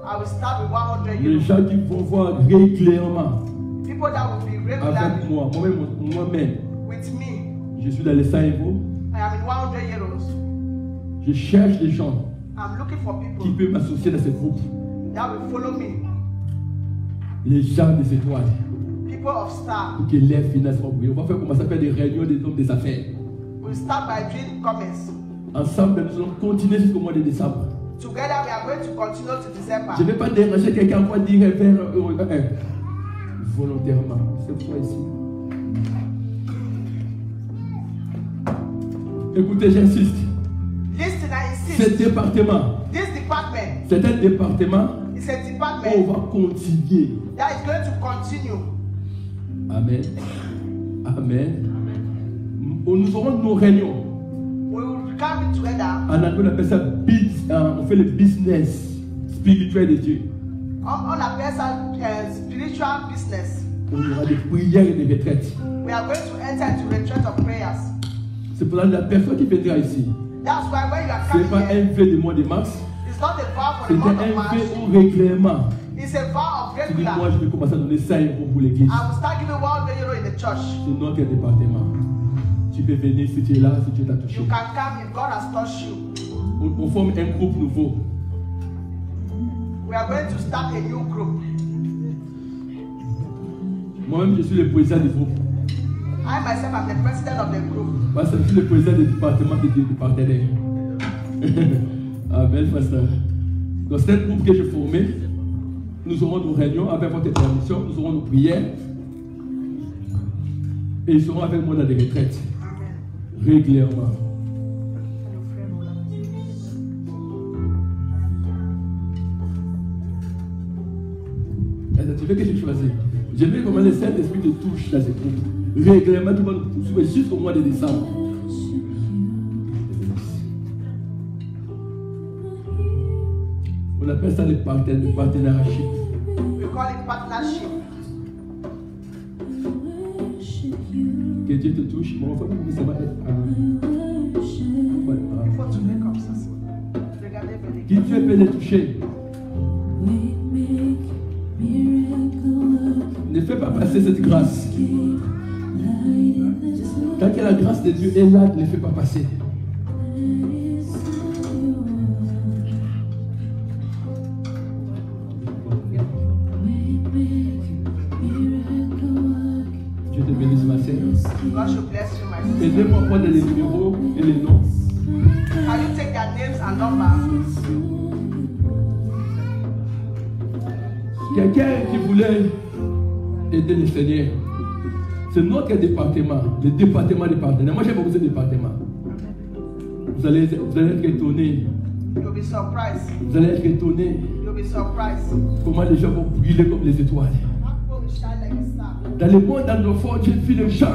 B: I will start with 100
A: Les
B: euros.
A: gens qui vont voir régulièrement
B: People that will be
A: avec
B: regularly
A: moi, moi-même,
B: with me.
A: je suis dans les 100 euros.
B: I am in 100 euros.
A: Je cherche des gens
B: I'm looking for
A: qui
B: people
A: peuvent m'associer dans ces groupes.
B: that will follow me.
A: Les gens des étoiles.
B: People of star.
A: Pour que les finances soient brillées. On va faire commencer à faire des réunions des hommes des affaires.
B: We'll start by doing comments.
A: Ensemble, nous allons continuer jusqu'au mois de décembre.
B: Together we are going to continue to December.
A: Je ne vais pas déranger quelqu'un pour dire faire volontairement. Cette fois ici. Écoutez, j'insiste.
B: Listen, I
A: Ce
B: insist.
A: département,
B: This department
A: c'est un département
B: is a
A: où on
B: department
A: va continuer.
B: that is going to continue.
A: Amen. Amen. Nous aurons nos réunions.
B: We will come together.
A: En anglais, on appelle ça on fait le business spirituel de Dieu.
B: On appelle ça spiritual business.
A: On aura des prières et des retraites.
B: We are going to enter into retreat of prayers.
A: C'est pour la personne qui viendra ici.
B: That's why when you are
A: Ce n'est pas
B: coming here,
A: un vœu du mois de mars.
B: it's not a vow for
A: C'est
B: the month of
A: un
B: March.
A: vœu au règlement.
B: It's a vow of
A: Tu dis, moi,
B: regular.
A: je vais commencer à donner 100 euros pour l'église.
B: I will start giving 100 euros in the church.
A: C'est notre département. Tu peux venir si tu es là, si Dieu t'a touché.
B: You can come if God has touched you.
A: On forme un groupe nouveau.
B: We are going to start a new group.
A: Moi-même, je suis le président du groupe.
B: I myself am the president of the group.
A: Parce que je suis le président du département des partenaires. Amen, pasteur. Donc, c'est un groupe que j'ai formé. Nous aurons nos réunions avec votre permission. Nous aurons nos prières. Et ils seront avec moi dans des retraites. Régulièrement. Tu veux que je choisisse? J'aimerais comment le Saint-Esprit te touche dans ces groupes. Régulièrement, tu vas nous poursuivre jusqu'au mois de décembre. On appelle ça le partenariat.
B: We call it partnership.
A: Que Dieu te touche. Mon enfant, ça va être
B: Il faut tourner comme ça. Regardez bien.
A: qui Dieu peut les toucher. Ne fais pas passer cette grâce. Tant que la grâce de Dieu est là, ne fais pas passer. Dieu te bénisse, ma sœur.
B: God should bless you, my sister.
A: Aidez-moi à prendre les numéros et les noms.
B: Can you take their names and numbers?
A: Quelqu'un qui voulait aider le Seigneur, c'est notre département, le département des partenaires. Moi, j'aime beaucoup ce département. Vous allez être étonnés.
B: You'll be surprised.
A: Vous allez être étonnés
B: You'll be surprised.
A: comment les gens vont briller comme les étoiles.
B: How will shine like a star?
A: Dans le monde anglophone, j'ai vu des gens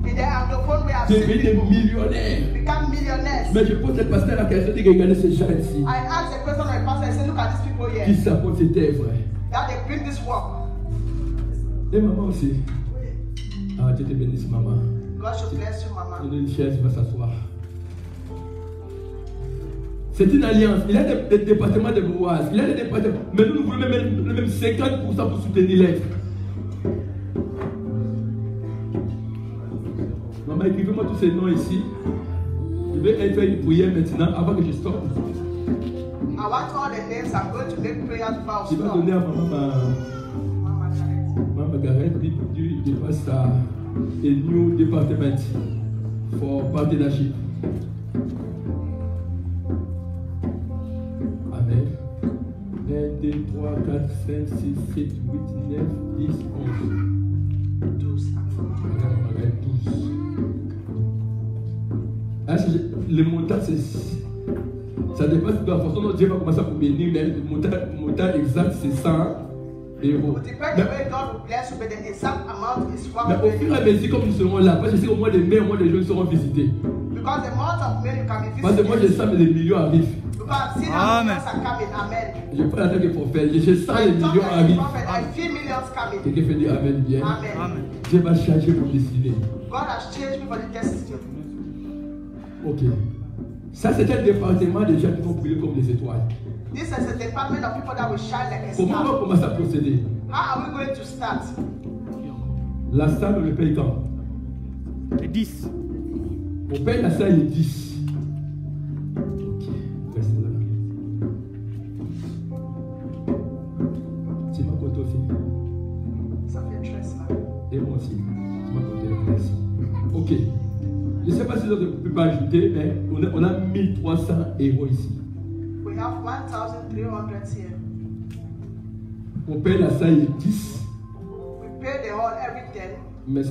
B: In the anglophone, we have
A: devenir
B: seen
A: des
B: people
A: millionnaires.
B: become millionaires.
A: Mais je pose le pasteur la question de regarder ces gens ici.
B: I asked the question of the pastor, I said, look at these people
A: Qui
B: here.
A: s'apportent cette œuvre.
B: That they bring this work.
A: Et maman aussi. Ah, Dieu te bénisse, maman.
B: God should bless you, Mama.
A: On a une chaise, va s'asseoir. C'est une alliance. Il y a des départements de Boaz. Il y a des départements. Mais nous voulons même 50% pour soutenir l'œuvre. Maman, écrivez-moi tous ces noms ici. Je vais faire une prière maintenant avant que je sorte.
B: I want all the names. I'm going to make prayers for
A: Je vais donner à maman
B: Mama
A: Margaret, il passe à a new department for partnership. Amen. 1, 2, 3, 4, 5, 6, 7, 8, 9, 10, 11.
B: 12.
A: Margaret, 12. Ah, le montant, ça dépasse de la façon dont Dieu va commencer à vous bénir, mais le montant exact, c'est 100 euros.
B: It depends the way God will bless you, but the exact amount is
A: Mais au fur et à mesure, comme nous serons là, parce que je sais qu'au mois de mai, au mois de juin, seront visités.
B: Because the month of May you can be
A: Parce que moi, je
B: visited.
A: sens que les millions arrivent.
B: Because see how millions are coming. Amen.
A: Je prends la tête du prophète. Je sens les
B: I talk
A: millions
B: like a
A: arrivent.
B: prophet. I feel millions coming.
A: Quelqu'un fait dire Amen bien.
B: Amen.
A: Dieu va changer mon destinée.
B: God has changed me for the destiny.
A: Ok. Ça, c'est un département de gens qui vont briller comme les étoiles.
B: This is a department of people that will shine like a
A: Comment on va
B: star.
A: commencer à procéder?
B: How are we going to start?
A: La salle, on le paye quand?
E: Les 10.
A: On paye la salle les 10. Ok. Reste là. Tu m'as compté aussi.
B: Ça fait très ça.
A: Et moi aussi. Tu m'as compté la place. Ok. Je ne sais pas si vous ne pouvez pas ajouter, mais on a 1300 euros ici.
B: We have 1,300 here.
A: On paye la salle 10,
B: We pay the whole everything.
A: mais